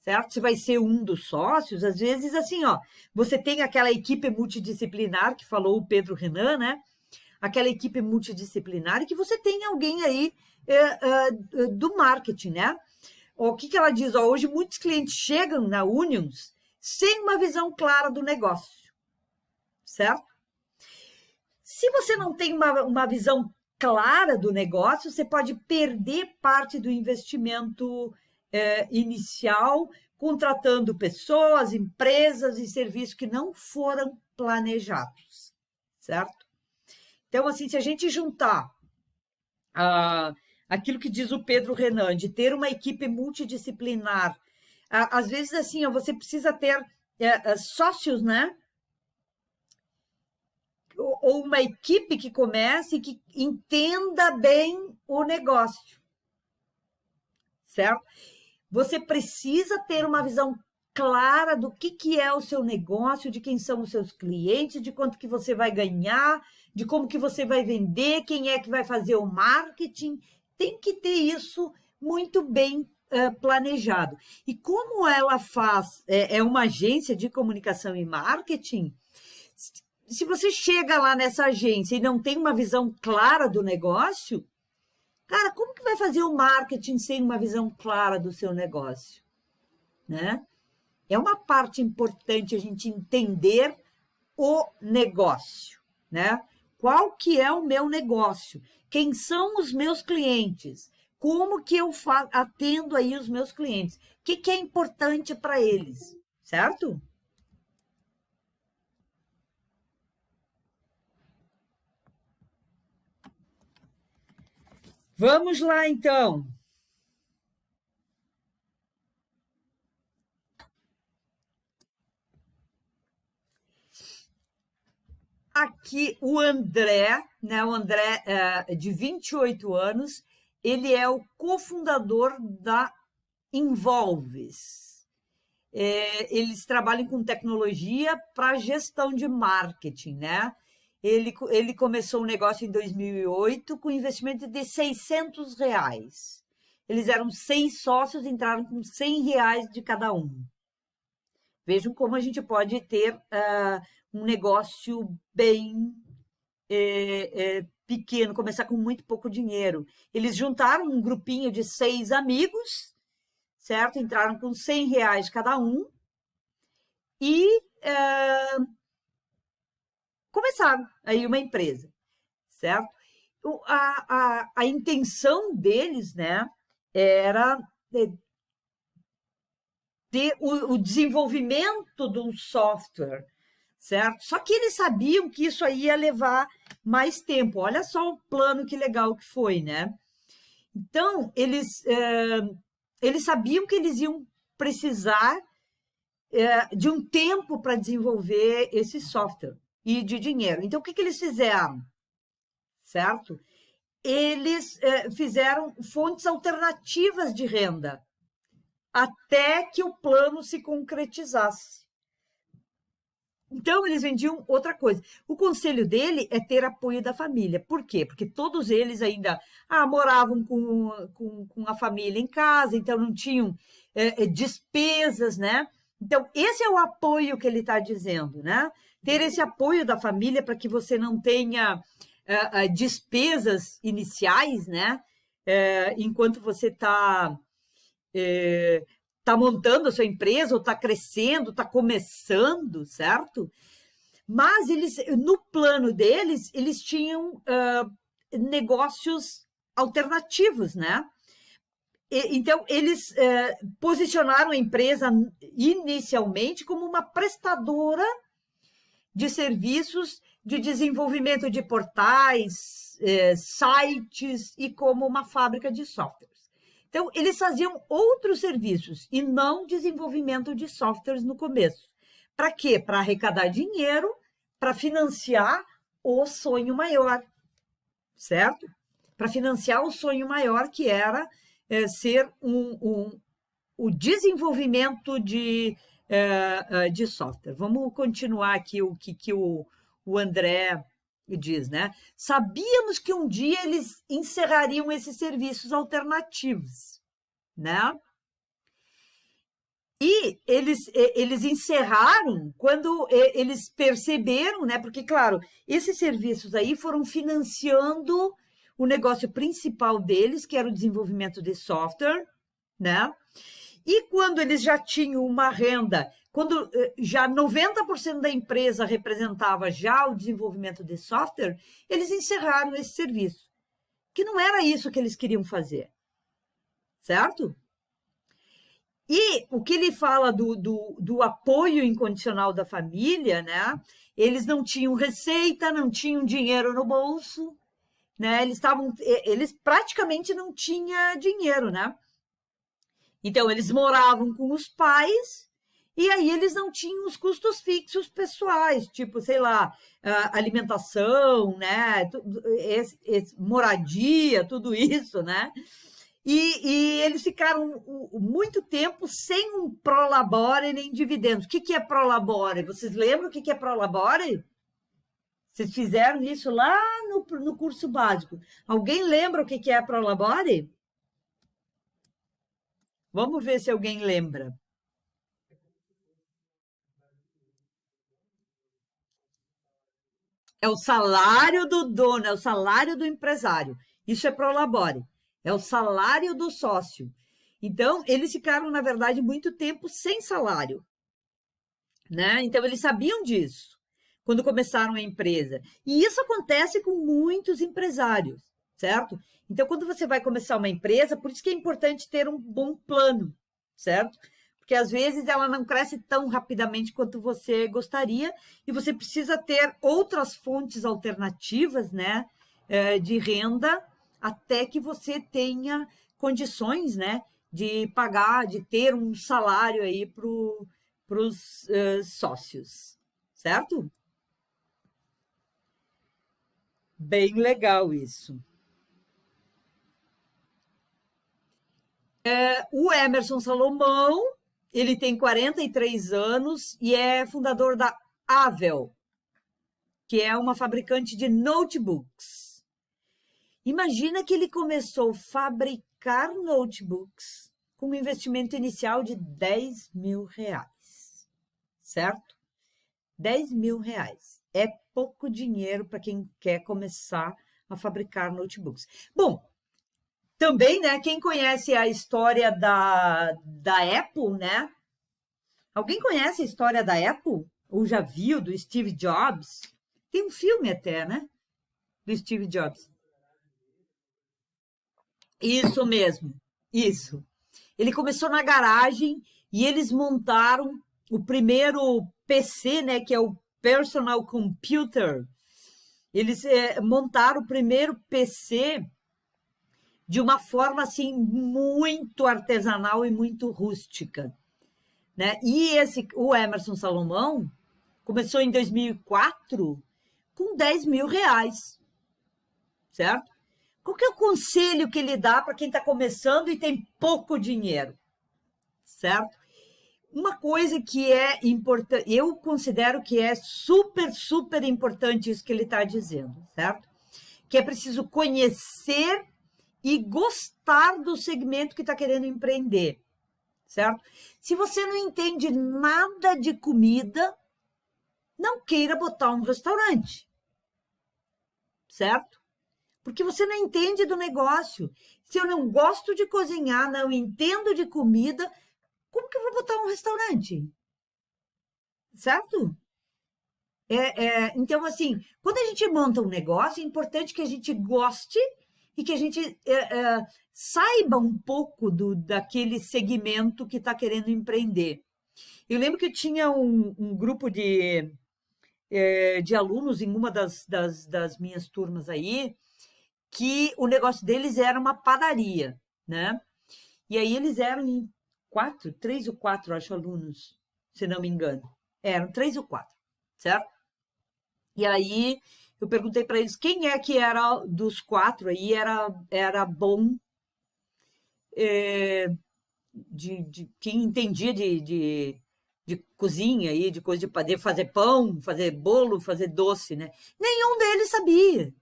certo? Se vai ser um dos sócios, às vezes, assim, ó, você tem aquela equipe multidisciplinar que falou o Pedro Renan, né? Aquela equipe multidisciplinar e que você tem alguém aí do marketing, né? O que ela diz? Ó, hoje muitos clientes chegam na Unions sem uma visão clara do negócio, certo? Se você não tem uma visão clara do negócio, você pode perder parte do investimento inicial, contratando pessoas, empresas e serviços que não foram planejados, certo? Então, assim, se a gente juntar aquilo que diz o Pedro Renan, de ter uma equipe multidisciplinar, às vezes, assim, ó, você precisa ter sócios, né? Ou uma equipe que comece e que entenda bem o negócio, certo? Você precisa ter uma visão clara do que é o seu negócio, de quem são os seus clientes, de quanto que você vai ganhar, de como que você vai vender, quem é que vai fazer o marketing. Tem que ter isso muito bem planejado. E como ela faz, é uma agência de comunicação e marketing, se você chega lá nessa agência e não tem uma visão clara do negócio, cara, como que vai fazer o marketing sem uma visão clara do seu negócio? Né? É uma parte importante a gente entender o negócio, né? Qual que é o meu negócio? Quem são os meus clientes? Como que eu atendo aí os meus clientes? O que é importante para eles, certo? Vamos lá, então. Aqui o André, né? O André de 28 anos, ele é o cofundador da Involves. Eles trabalham com tecnologia para gestão de marketing, né? Ele começou o negócio em 2008 com investimento de R$ 600. Eles eram 6 sócios, entraram com R$ 100 de cada um. Vejam como a gente pode ter um negócio bem pequeno, começar com muito pouco dinheiro. Eles juntaram um grupinho de 6 amigos, certo? Entraram com R$ 100 cada um e começaram aí uma empresa, certo? A intenção deles, né, era ter o desenvolvimento de um software, certo? Só que eles sabiam que isso aí ia levar mais tempo. Olha só o plano que legal que foi, né? Então, eles sabiam que eles iam precisar de um tempo para desenvolver esse software e de dinheiro. Então, o que eles fizeram? Certo? Eles fizeram fontes alternativas de renda até que o plano se concretizasse. Então, eles vendiam outra coisa. O conselho dele é ter apoio da família. Por quê? Porque todos eles ainda moravam com a família em casa, então não tinham despesas, né? Então, esse é o apoio que ele está dizendo, né? Ter esse apoio da família para que você não tenha despesas iniciais, né? Enquanto você está montando a sua empresa, ou está crescendo, está começando, certo? Mas eles, no plano deles, eles tinham negócios alternativos, né? Então, eles posicionaram a empresa inicialmente como uma prestadora de serviços de desenvolvimento de portais, sites e como uma fábrica de softwares. Então, eles faziam outros serviços e não desenvolvimento de softwares no começo. Para quê? Para arrecadar dinheiro, para financiar o sonho maior, certo? Para financiar o sonho maior, que era ser o desenvolvimento de software. Vamos continuar aqui o que o André diz, né? Sabíamos que um dia eles encerrariam esses serviços alternativos, né? E eles encerraram quando eles perceberam, né? Porque, claro, esses serviços aí foram financiando o negócio principal deles, que era o desenvolvimento de software, né? E quando eles já tinham uma renda, quando já 90% da empresa representava já o desenvolvimento de software, eles encerraram esse serviço, que não era isso que eles queriam fazer, certo? E o que ele fala do apoio incondicional da família, né? Eles não tinham receita, não tinham dinheiro no bolso, né? Eles praticamente não tinham dinheiro, né? Então, eles moravam com os pais e aí eles não tinham os custos fixos pessoais, tipo, sei lá, alimentação, né? Moradia, tudo isso, né? E eles ficaram muito tempo sem um prolabore nem dividendos. O que é prolabore? Vocês lembram o que é prolabore? Vocês fizeram isso lá no curso básico. Alguém lembra o que é prolabore? Vamos ver se alguém lembra. É o salário do dono, é o salário do empresário. Isso é prolabore. É o salário do sócio. Então, eles ficaram, na verdade, muito tempo sem salário, né? Então, eles sabiam disso quando começaram a empresa. E isso acontece com muitos empresários, certo? Então, quando você vai começar uma empresa, por isso que é importante ter um bom plano, certo? Porque às vezes ela não cresce tão rapidamente quanto você gostaria e você precisa ter outras fontes alternativas, né, de renda até que você tenha condições, né, de pagar, de ter um salário aí para os sócios, certo? Bem legal isso. O Emerson Salomão, ele tem 43 anos e é fundador da Avel, que é uma fabricante de notebooks. Imagina que ele começou a fabricar notebooks com um investimento inicial de R$ 10.000, certo? R$ 10.000. É pouco dinheiro para quem quer começar a fabricar notebooks. Bom, também, né, quem conhece a história da Apple, né? Alguém conhece a história da Apple? Ou já viu do Steve Jobs? Tem um filme até, né? Do Steve Jobs. Isso mesmo, isso. Ele começou na garagem e eles montaram o primeiro PC, né, que é o Personal Computer. Eles montaram o primeiro PC de uma forma assim muito artesanal e muito rústica, né? E o Emerson Salomão começou em 2004 com R$ 10.000, certo? Qual que é o conselho que ele dá para quem está começando e tem pouco dinheiro, certo? Uma coisa que é importante, eu considero que é super, super importante isso que ele está dizendo, certo? Que é preciso conhecer e gostar do segmento que está querendo empreender, certo? Se você não entende nada de comida, não queira botar um restaurante, certo? Porque você não entende do negócio. Se eu não gosto de cozinhar, não entendo de comida, como que eu vou botar um restaurante? Certo? Então, assim, quando a gente monta um negócio, é importante que a gente goste e que a gente saiba um pouco daquele segmento que está querendo empreender. Eu lembro que tinha um grupo de alunos em uma das minhas turmas aí, que o negócio deles era uma padaria, né? E aí eles eram em quatro, três ou quatro, acho, alunos, se não me engano. Eram três ou quatro, certo? E aí eu perguntei para eles quem é que era dos quatro aí, era bom, quem entendia de cozinha aí, de coisa de poder fazer pão, fazer bolo, fazer doce, né? Nenhum deles sabia.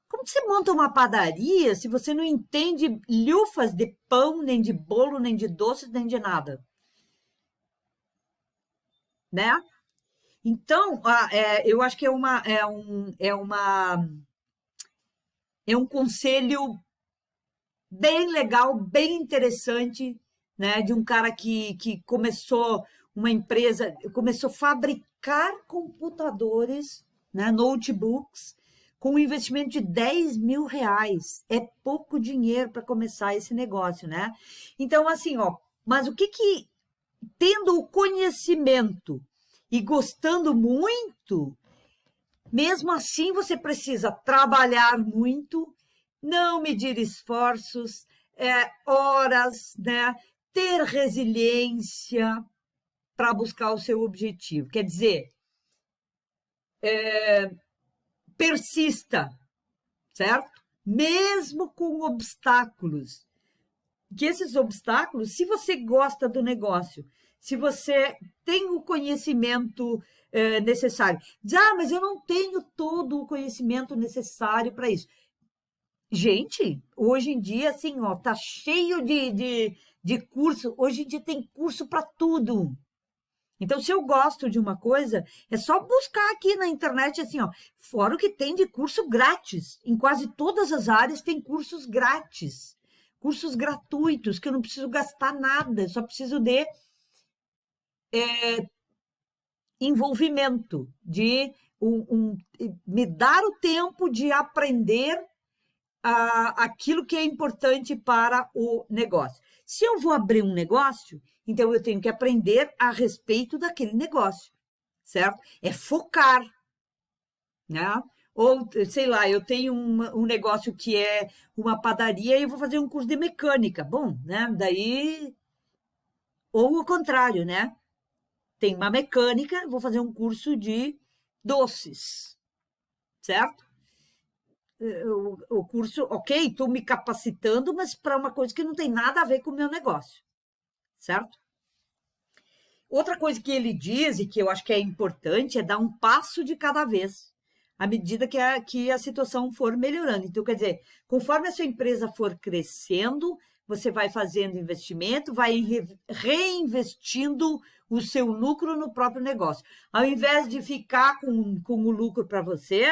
Como que você monta uma padaria se você não entende lhufas de pão, nem de bolo, nem de doce, nem de nada, né? Então, eu acho que é um conselho bem legal, bem interessante, né? De um cara que começou uma empresa, começou a fabricar computadores, né? Notebooks, com um investimento de R$ 10.000. É pouco dinheiro para começar esse negócio, né? Então, assim, ó, mas tendo o conhecimento e gostando muito, mesmo assim você precisa trabalhar muito, não medir esforços, horas, né? Ter resiliência para buscar o seu objetivo. Quer dizer, persista, certo? Mesmo com obstáculos. Que esses obstáculos, se você gosta do negócio, se você tem o conhecimento necessário, diz, mas eu não tenho todo o conhecimento necessário para isso. Gente, hoje em dia, assim, ó, tá cheio de curso. Hoje em dia tem curso para tudo. Então, se eu gosto de uma coisa, é só buscar aqui na internet, assim, ó, fora o que tem de curso grátis. Em quase todas as áreas tem cursos grátis, cursos gratuitos, que eu não preciso gastar nada, só preciso de envolvimento, de me dar o tempo de aprender aquilo que é importante para o negócio. Se eu vou abrir um negócio, então eu tenho que aprender a respeito daquele negócio, certo? É focar, né? Ou, sei lá, eu tenho um negócio que é uma padaria e eu vou fazer um curso de mecânica. Bom, né? Daí, ou o contrário, né? Tem uma mecânica, vou fazer um curso de doces, certo? O curso, ok, estou me capacitando, mas para uma coisa que não tem nada a ver com o meu negócio, certo? Outra coisa que ele diz, e que eu acho que é importante, é dar um passo de cada vez, à medida que a situação for melhorando. Então, quer dizer, conforme a sua empresa for crescendo, você vai fazendo investimento, vai reinvestindo o seu lucro no próprio negócio. Ao invés de ficar com o lucro para você,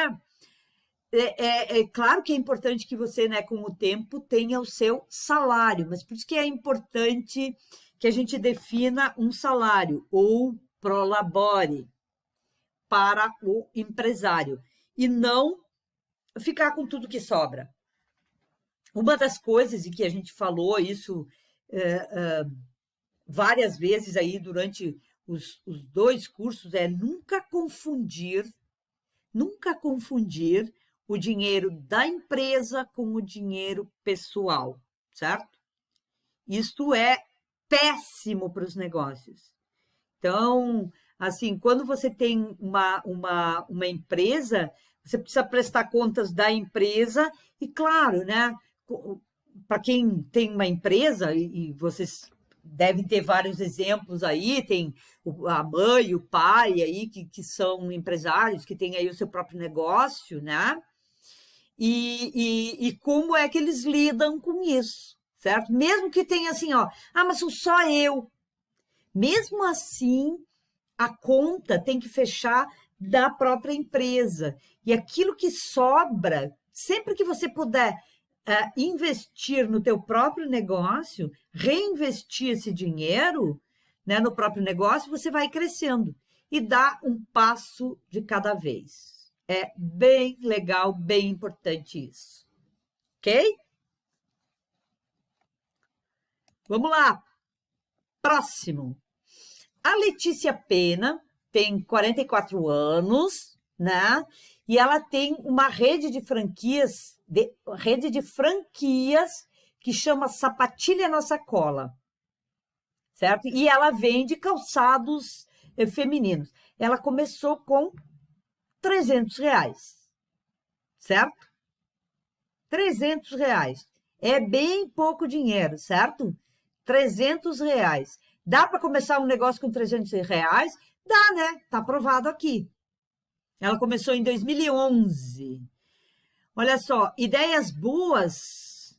é claro que é importante que você, né, com o tempo, tenha o seu salário, mas por isso que é importante que a gente defina um salário ou prolabore para o empresário e não ficar com tudo que sobra. Uma das coisas, e que a gente falou isso várias vezes aí durante os dois cursos, é nunca confundir o dinheiro da empresa com o dinheiro pessoal, certo? Isto é péssimo para os negócios. Então, assim, quando você tem uma empresa, você precisa prestar contas da empresa e, claro, né? Para quem tem uma empresa, e vocês devem ter vários exemplos aí, tem a mãe, o pai aí, que são empresários, que têm aí o seu próprio negócio, né? E como é que eles lidam com isso, certo? Mesmo que tenha assim, ó, mas sou só eu. Mesmo assim, a conta tem que fechar da própria empresa. E aquilo que sobra, sempre que você puder investir no teu próprio negócio, reinvestir esse dinheiro, né, no próprio negócio, você vai crescendo e dá um passo de cada vez. É bem legal, bem importante isso. Ok? Vamos lá. Próximo. A Letícia Pena tem 44 anos, né? E ela tem uma rede de franquias, que chama Sapatilha na Sacola, certo? E ela vende calçados femininos. Ela começou com R$ 300, certo? R$ 300. É bem pouco dinheiro, certo? R$ 300. Dá para começar um negócio com R$ 300? Dá, né? Tá aprovado aqui. Ela começou em 2011. Olha só, ideias boas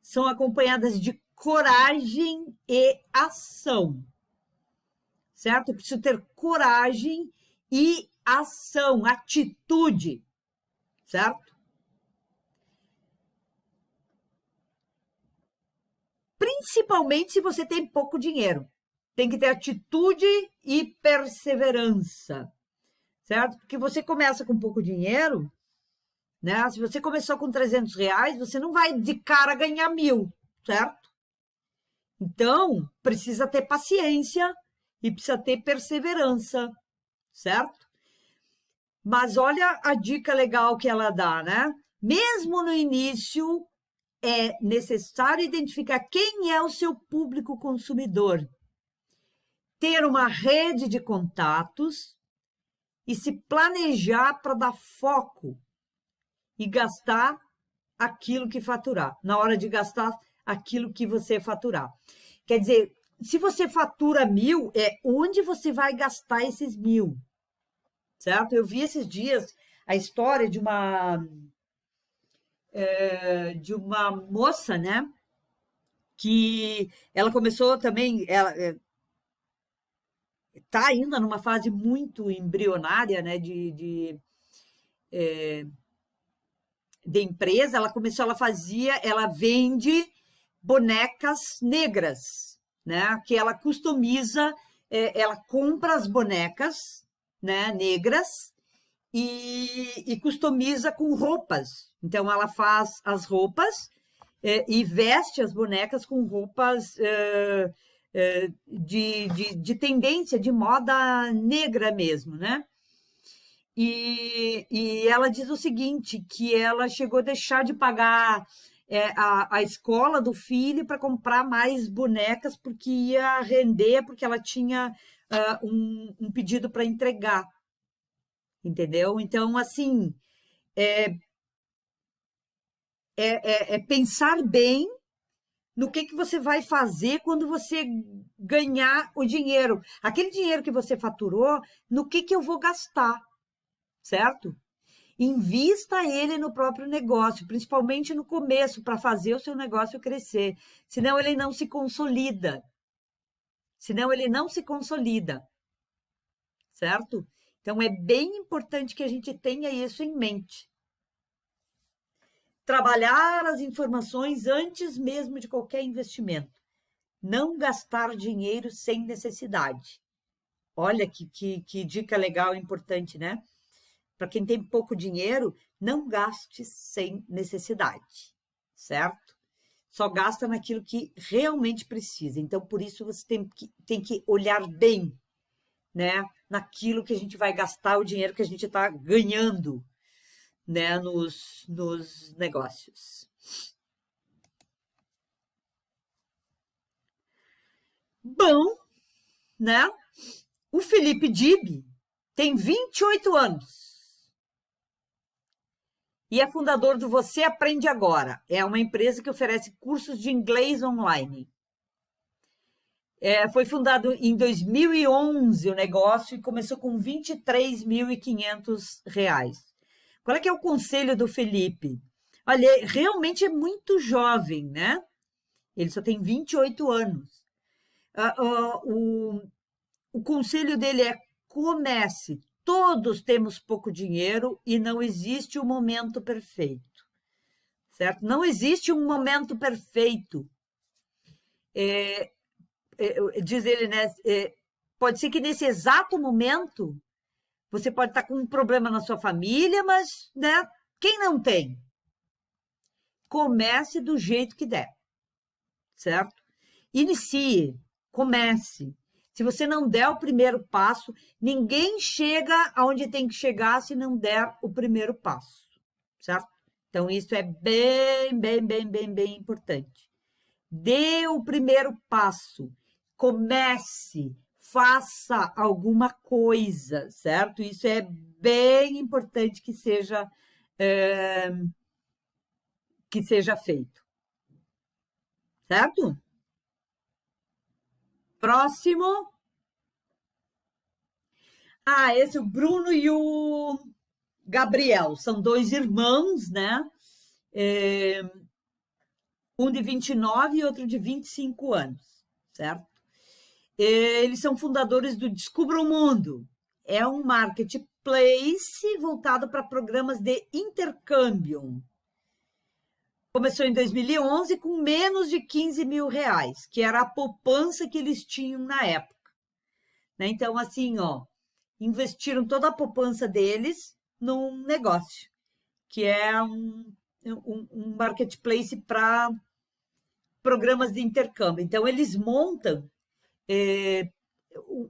são acompanhadas de coragem e ação, certo? Eu preciso ter coragem e ação, atitude, certo? Principalmente se você tem pouco dinheiro. Tem que ter atitude e perseverança, certo? Porque você começa com pouco dinheiro, né? Se você começou com R$ 300, você não vai de cara ganhar 1.000, certo? Então, precisa ter paciência e precisa ter perseverança, certo? Mas olha a dica legal que ela dá, né? Mesmo no início, é necessário identificar quem é o seu público consumidor, ter uma rede de contatos e se planejar para dar foco e gastar aquilo que faturar, na hora de gastar aquilo que você faturar. Quer dizer, se você fatura 1.000, é onde você vai gastar esses 1.000, certo? Eu vi esses dias a história de de uma moça, né? Que ela começou também, ela está ainda numa fase muito embrionária, né? De empresa. Ela começou, ela vende bonecas negras, né? Que ela customiza, ela compra as bonecas, né? Negras e customiza com roupas. Então, ela faz as roupas e veste as bonecas com roupas de tendência, de moda negra mesmo, né? E ela diz o seguinte, que ela chegou a deixar de pagar a escola do filho para comprar mais bonecas, porque ia render, porque ela tinha um pedido para entregar, entendeu? Então, assim, é pensar bem no que você vai fazer quando você ganhar o dinheiro. Aquele dinheiro que você faturou, no que eu vou gastar, certo? Invista ele no próprio negócio, principalmente no começo, para fazer o seu negócio crescer. Senão ele não se consolida. Senão ele não se consolida, certo? Então é bem importante que a gente tenha isso em mente. Trabalhar as informações antes mesmo de qualquer investimento. Não gastar dinheiro sem necessidade. Olha que dica legal e importante, né? Para quem tem pouco dinheiro, não gaste sem necessidade, certo? Só gasta naquilo que realmente precisa. Então, por isso, você tem que olhar bem, né? Naquilo que a gente vai gastar o dinheiro que a gente está ganhando, né? Nos negócios. Bom, né? O Felipe Dib tem 28 anos e é fundador do Você Aprende Agora. É uma empresa que oferece cursos de inglês online. Foi fundado em 2011 o negócio e começou com R$ 23.500. Qual é que é o conselho do Felipe? Olha, realmente é muito jovem, né? Ele só tem 28 anos. O conselho dele é: comece. Todos temos pouco dinheiro e não existe um momento perfeito, certo? Não existe um momento perfeito. Diz ele, né? Pode ser que nesse exato momento você pode estar com um problema na sua família, mas, né? Quem não tem? Comece do jeito que der, certo? Inicie, comece. Se você não der o primeiro passo, ninguém chega aonde tem que chegar se não der o primeiro passo, certo? Então, isso é bem importante. Dê o primeiro passo, comece, faça alguma coisa, certo? Isso é bem importante que seja feito, certo? Próximo. Esse o Bruno e o Gabriel, são dois irmãos, né? Um de 29 e outro de 25 anos, certo? Eles são fundadores do Descubra o Mundo. É um marketplace voltado para programas de intercâmbio. Começou em 2011 com menos de R$ 15.000, que era a poupança que eles tinham na época. Então, assim, investiram toda a poupança deles num negócio, que é um marketplace para programas de intercâmbio. Então, eles montam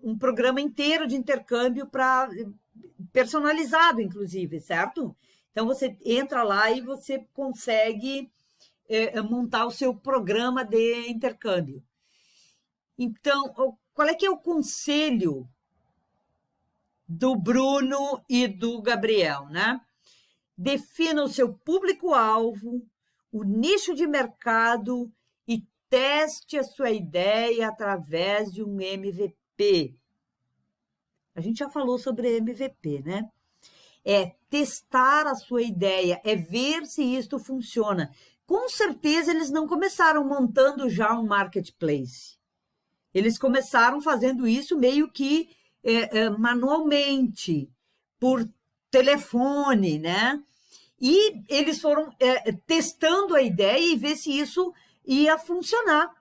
um programa inteiro de intercâmbio personalizado, inclusive, certo? Então, você entra lá e você consegue montar o seu programa de intercâmbio. Então, qual é que é o conselho do Bruno e do Gabriel, né? Defina o seu público-alvo, o nicho de mercado e teste a sua ideia através de um MVP. A gente já falou sobre MVP, né? é testar a sua ideia, é ver se isto funciona. Com certeza eles não começaram montando já um marketplace. Eles começaram fazendo isso meio que manualmente, por telefone, né? E eles foram testando a ideia e ver se isso ia funcionar,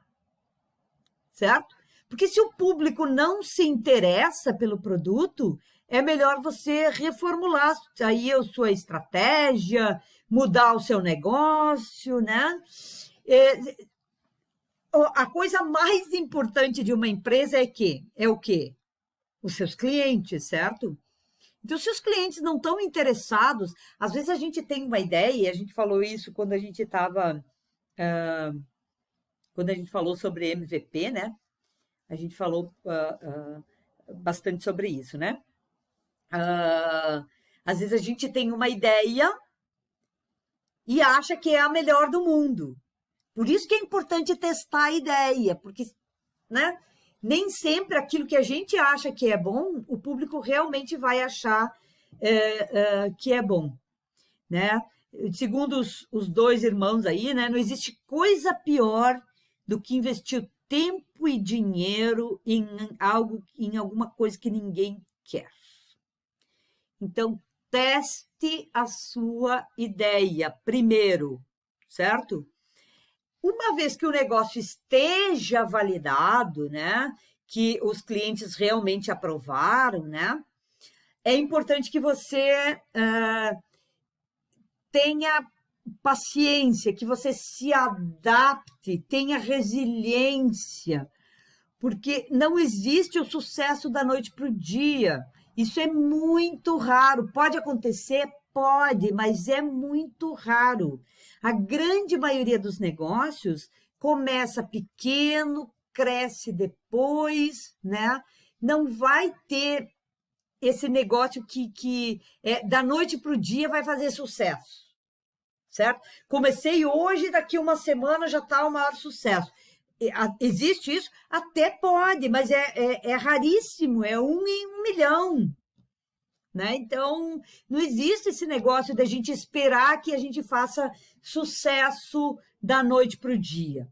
certo? Porque se o público não se interessa pelo produto, é melhor você reformular aí a sua estratégia, mudar o seu negócio, né? A coisa mais importante de uma empresa é o quê? Os seus clientes, certo? Então, se os clientes não estão interessados, às vezes a gente tem uma ideia, e a gente falou isso quando a gente estava, quando a gente falou sobre MVP, né? A gente falou bastante sobre isso, né? Às vezes a gente tem uma ideia e acha que é a melhor do mundo. Por isso que é importante testar a ideia, porque, né, nem sempre aquilo que a gente acha que é bom, o público realmente vai achar que é bom, né? Segundo os dois irmãos aí, né, não existe coisa pior do que investir tempo e dinheiro em alguma coisa que ninguém quer. Então, teste a sua ideia primeiro, certo? Uma vez que o negócio esteja validado, né, que os clientes realmente aprovaram, né, é importante que você tenha paciência, que você se adapte, tenha resiliência, porque não existe o sucesso da noite para o dia. Isso é muito raro. Pode acontecer? Pode, mas é muito raro. A grande maioria dos negócios começa pequeno, cresce depois, né? Não vai ter esse negócio que da noite para o dia vai fazer sucesso, certo? Comecei hoje, daqui uma semana já está o maior sucesso. Existe isso? Até pode, mas é raríssimo, é 1 em 1 milhão. Né? Então, não existe esse negócio da gente esperar que a gente faça sucesso da noite para o dia.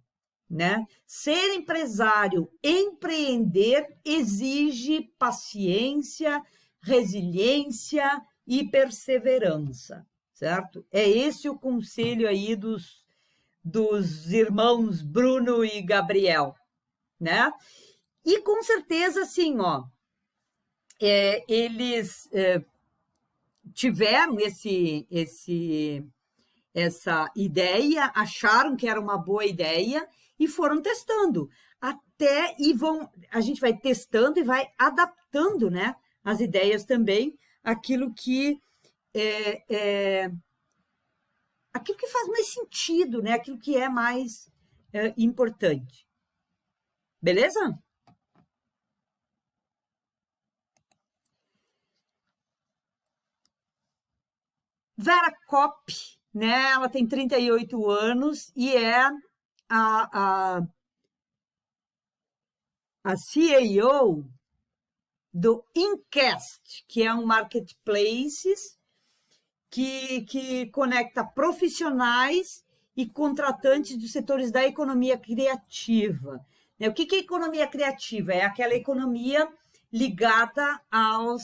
Né? Ser empresário, empreender, exige paciência, resiliência e perseverança, certo? É esse o conselho aí dos irmãos Bruno e Gabriel, né? E com certeza, assim, ó, eles tiveram essa ideia, acharam que era uma boa ideia e foram testando. A gente vai testando e vai adaptando, né, as ideias também, aquilo que faz mais sentido, né, aquilo que é mais importante. Beleza? Vera Kopp, né? Ela tem 38 anos e é a CEO do Incast, que é um marketplace que conecta profissionais e contratantes dos setores da economia criativa. O que é economia criativa? É aquela economia ligada ao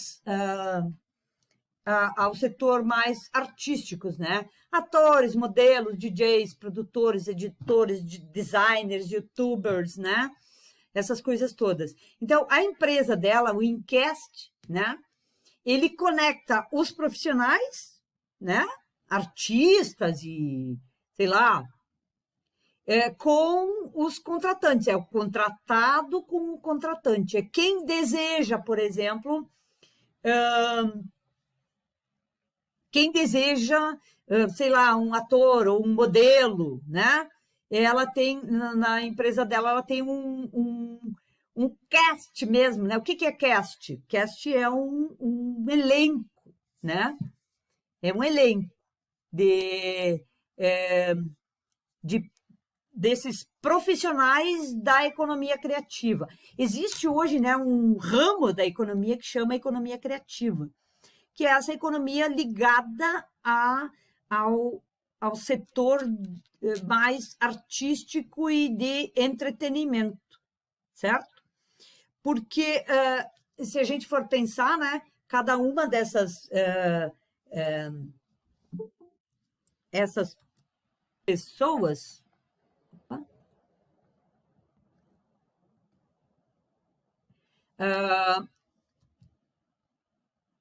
setor mais artísticos, né? Atores, modelos, DJs, produtores, editores, designers, youtubers, né? Essas coisas todas. Então, a empresa dela, o Incast, né? Ele conecta os profissionais, né? Artistas e, sei lá, com os contratantes. É o contratado com o contratante. É quem deseja, por exemplo, quem deseja, sei lá, um ator ou um modelo, né? Ela tem, na empresa dela, ela tem um cast mesmo, né? O que é cast? Cast é um elenco, né? É um elenco desses profissionais da economia criativa. Existe hoje, né, um ramo da economia que chama economia criativa, que é essa economia ligada ao setor mais artístico e de entretenimento, certo? Porque, se a gente for pensar, né, cada uma dessas essas pessoas...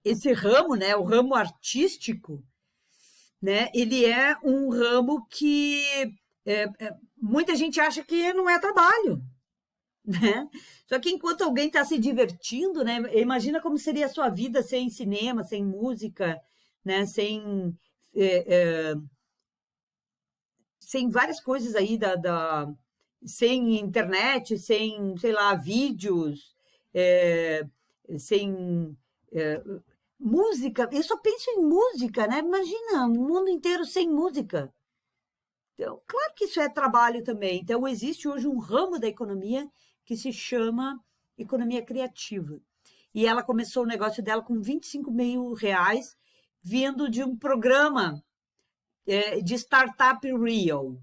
esse ramo, né, o ramo artístico, né, ele é um ramo que muita gente acha que não é trabalho, né? Só que enquanto alguém está se divertindo, né, imagina como seria a sua vida sem cinema, sem música, né, sem várias coisas aí sem internet, sem, sei lá, vídeos, sem música. Eu só penso em música, né? Imagina, o mundo inteiro sem música. Então, claro que isso é trabalho também. Então, existe hoje um ramo da economia que se chama economia criativa. E ela começou o negócio dela com 25 mil reais, vindo de um programa de Startup Real.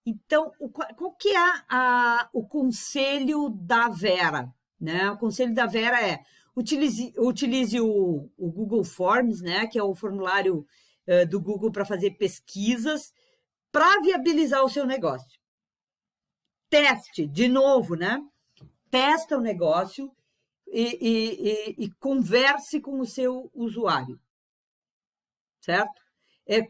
Então, qual que é o conselho da Vera? Né? O conselho da Vera é utilize o Google Forms, né? Que é o formulário do Google para fazer pesquisas, para viabilizar o seu negócio. Teste, de novo, né? Testa o negócio e converse com o seu usuário, certo?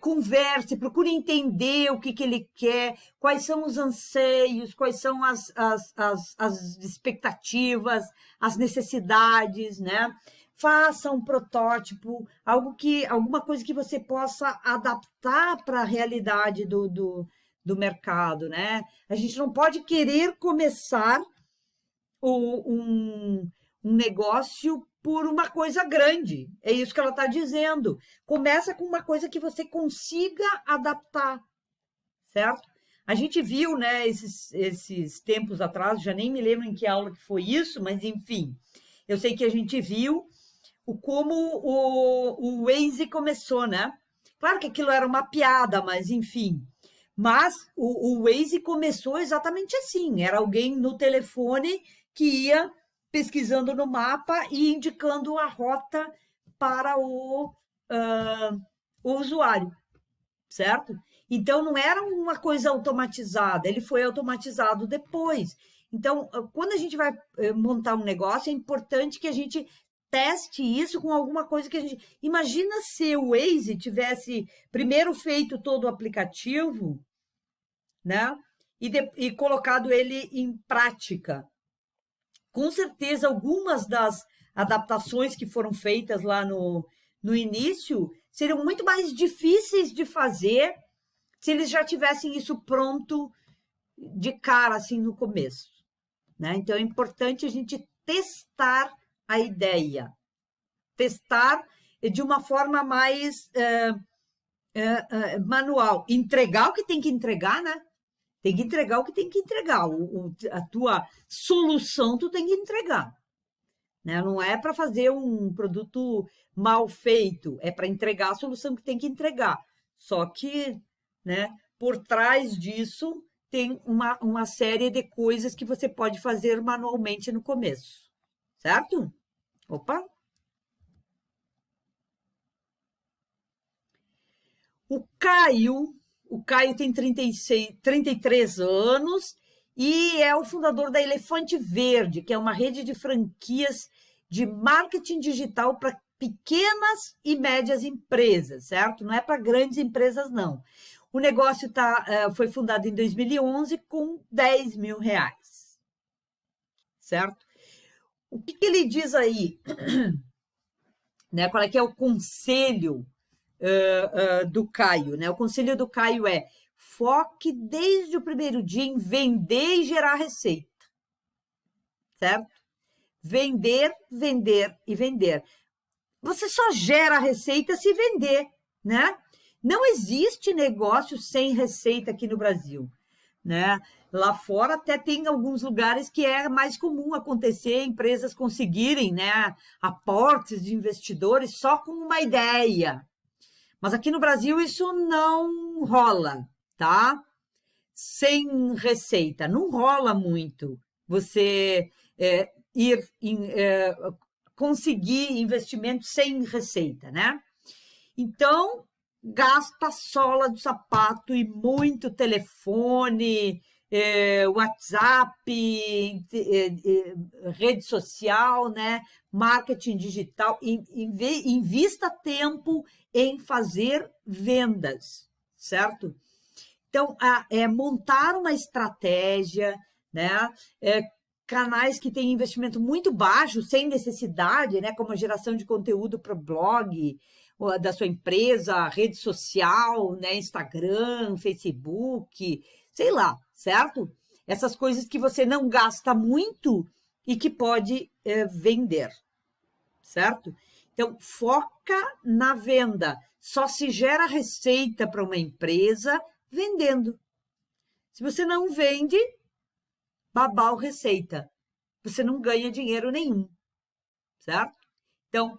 Converse, procure entender o que ele quer, quais são os anseios, quais são as expectativas, as necessidades, né? Faça um protótipo, alguma coisa que você possa adaptar para a realidade do mercado, né? A gente não pode querer começar um negócio por uma coisa grande. É isso que ela está dizendo. Começa com uma coisa que você consiga adaptar, certo? A gente viu, né, esses tempos atrás, já nem me lembro em que aula que foi isso, mas enfim, eu sei que a gente viu como o Waze começou, né? Claro que aquilo era uma piada, mas enfim. Mas o Waze começou exatamente assim, era alguém no telefone que ia pesquisando no mapa e indicando a rota para o usuário, certo? Então, não era uma coisa automatizada, ele foi automatizado depois. Então, quando a gente vai montar um negócio, é importante que a gente teste isso com alguma coisa que a gente... Imagina se o Waze tivesse primeiro feito todo o aplicativo, né? E colocado ele em prática. Com certeza, algumas das adaptações que foram feitas lá no início seriam muito mais difíceis de fazer se eles já tivessem isso pronto de cara, assim, no começo, né? Então, é importante a gente testar a ideia. Testar de uma forma mais manual. Entregar o que tem que entregar, né? Tem que entregar o que tem que entregar. A tua solução tu tem que entregar. Né? Não é para fazer um produto mal feito, é para entregar a solução que tem que entregar. Só que, né, por trás disso tem uma série de coisas que você pode fazer manualmente no começo. Certo? Opa! O Caio tem 33 anos e é o fundador da Elefante Verde, que é uma rede de franquias de marketing digital para pequenas e médias empresas, certo? Não é para grandes empresas, não. O negócio foi fundado em 2011 com 10 mil reais, certo? O que ele diz aí? Né? Qual é que é o conselho do Caio, né? O conselho do Caio é: foque desde o primeiro dia em vender e gerar receita, certo? Vender, vender e vender. Você só gera receita se vender, né? Não existe negócio sem receita aqui no Brasil. né? Lá fora até tem alguns lugares que é mais comum acontecer empresas conseguirem, né, aportes de investidores só com uma ideia. Mas aqui no Brasil isso não rola, tá? Sem receita, não rola muito você conseguir investimento sem receita, né? Então, gasta a sola do sapato e muito telefone, WhatsApp, rede social, né? Marketing digital. Invista tempo em fazer vendas, certo? Então, montar uma estratégia, né? Canais que têm investimento muito baixo, sem necessidade, né? Como a geração de conteúdo para blog, da sua empresa, rede social, né? Instagram, Facebook, sei lá, certo? Essas coisas que você não gasta muito e que pode vender, certo? Então, foca na venda. Só se gera receita para uma empresa vendendo. Se você não vende, babau receita. Você não ganha dinheiro nenhum, certo? Então,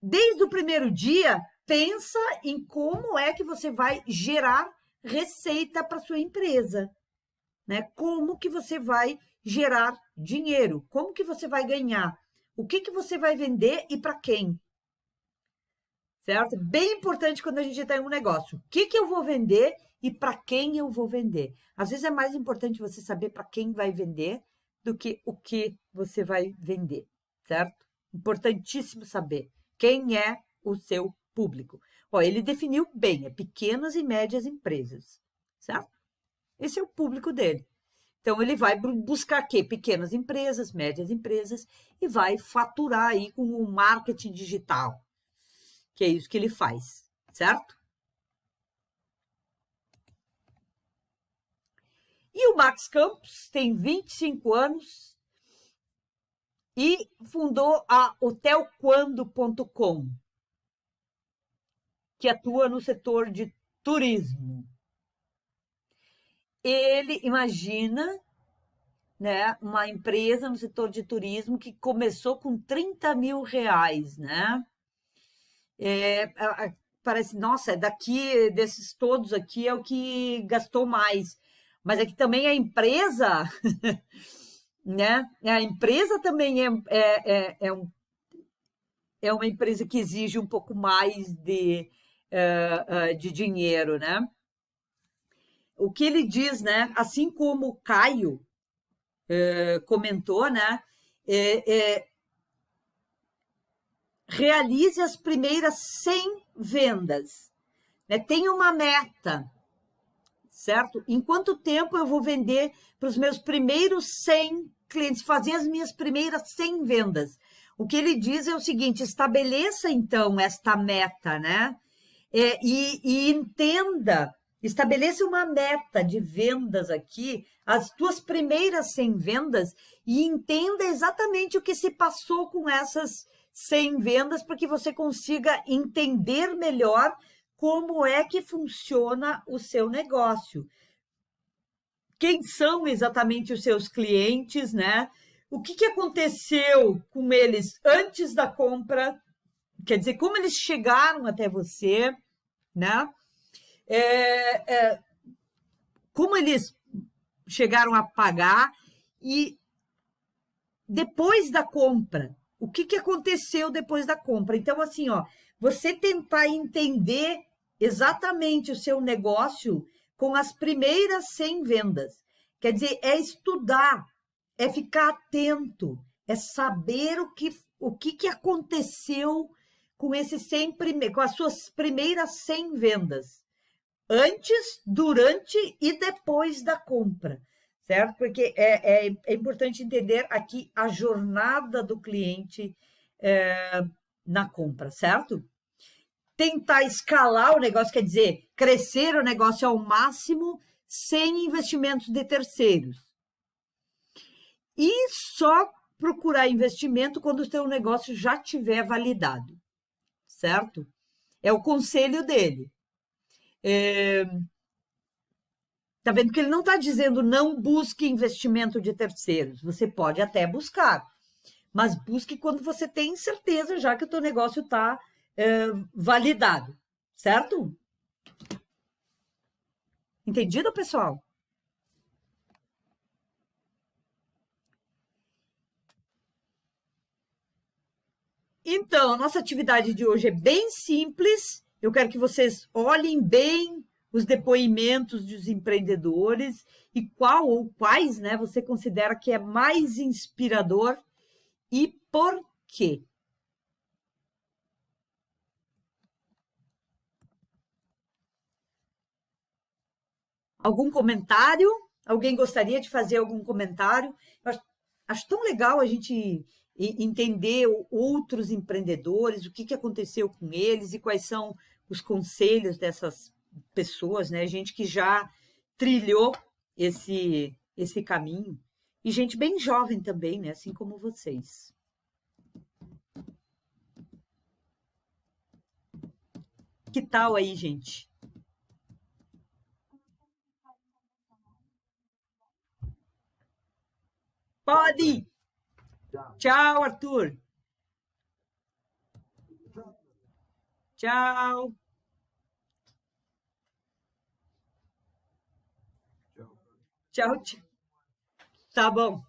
desde o primeiro dia, pensa em como é que você vai gerar receita para sua empresa, né? Como que você vai gerar dinheiro? Como que você vai ganhar? O que que você vai vender e para quem? Certo? Bem importante quando a gente tem um negócio. O que que eu vou vender e para quem eu vou vender? Às vezes é mais importante você saber para quem vai vender do que o que você vai vender, certo? Importantíssimo saber quem é o seu público. Ó, ele definiu bem, é pequenas e médias empresas, certo? Esse é o público dele. Então, ele vai buscar quê? Pequenas empresas, médias empresas, e vai faturar aí com o marketing digital, que é isso que ele faz, certo? E o Max Campos tem 25 anos e fundou a hotelquando.com, que atua no setor de turismo. Ele imagina, né, uma empresa no setor de turismo que começou com 30 mil reais, né? Parece, nossa, daqui, desses todos aqui, é o que gastou mais. Mas é que também a empresa, né? A empresa também é uma empresa que exige um pouco mais de dinheiro, né? O que ele diz, né? Assim como o Caio comentou, né? Realize as primeiras 100 vendas, né? Tenha uma meta, certo? Em quanto tempo eu vou vender para os meus primeiros 100 clientes, fazer as minhas primeiras 100 vendas? O que ele diz é o seguinte: estabeleça então esta meta, né? E entenda, estabeleça uma meta de vendas aqui, as tuas primeiras 100 vendas, e entenda exatamente o que se passou com essas 100 vendas para que você consiga entender melhor como é que funciona o seu negócio. Quem são exatamente os seus clientes, né? O que aconteceu com eles antes da compra? Quer dizer, como eles chegaram até você, né? Como eles chegaram a pagar e depois da compra, o que aconteceu depois da compra? Então, assim, ó, você tentar entender exatamente o seu negócio com as primeiras 100 vendas. Quer dizer, é estudar, é ficar atento, é saber o que aconteceu com esses 100 com as suas primeiras 100 vendas. Antes, durante e depois da compra, certo? Porque é importante entender aqui a jornada do cliente na compra, certo? Tentar escalar o negócio, quer dizer, crescer o negócio ao máximo sem investimentos de terceiros. E só procurar investimento quando o seu negócio já tiver validado, certo? É o conselho dele. Tá vendo que ele não está dizendo não busque investimento de terceiros. Você pode até buscar, mas busque quando você tem certeza já que o teu negócio está validado, certo? Entendido, pessoal? Então, a nossa atividade de hoje é bem simples. Eu quero que vocês olhem bem os depoimentos dos empreendedores e qual ou quais, né, você considera que é mais inspirador e por quê. Algum comentário? Alguém gostaria de fazer algum comentário? Eu acho tão legal a gente entender outros empreendedores, o que que aconteceu com eles e quais são os conselhos dessas pessoas, né? Gente que já trilhou esse caminho. E gente bem jovem também, né? Assim como vocês. Que tal aí, gente? Pode! Tchau, Arthur! Tchau! Tchau, tchau. Tá bom.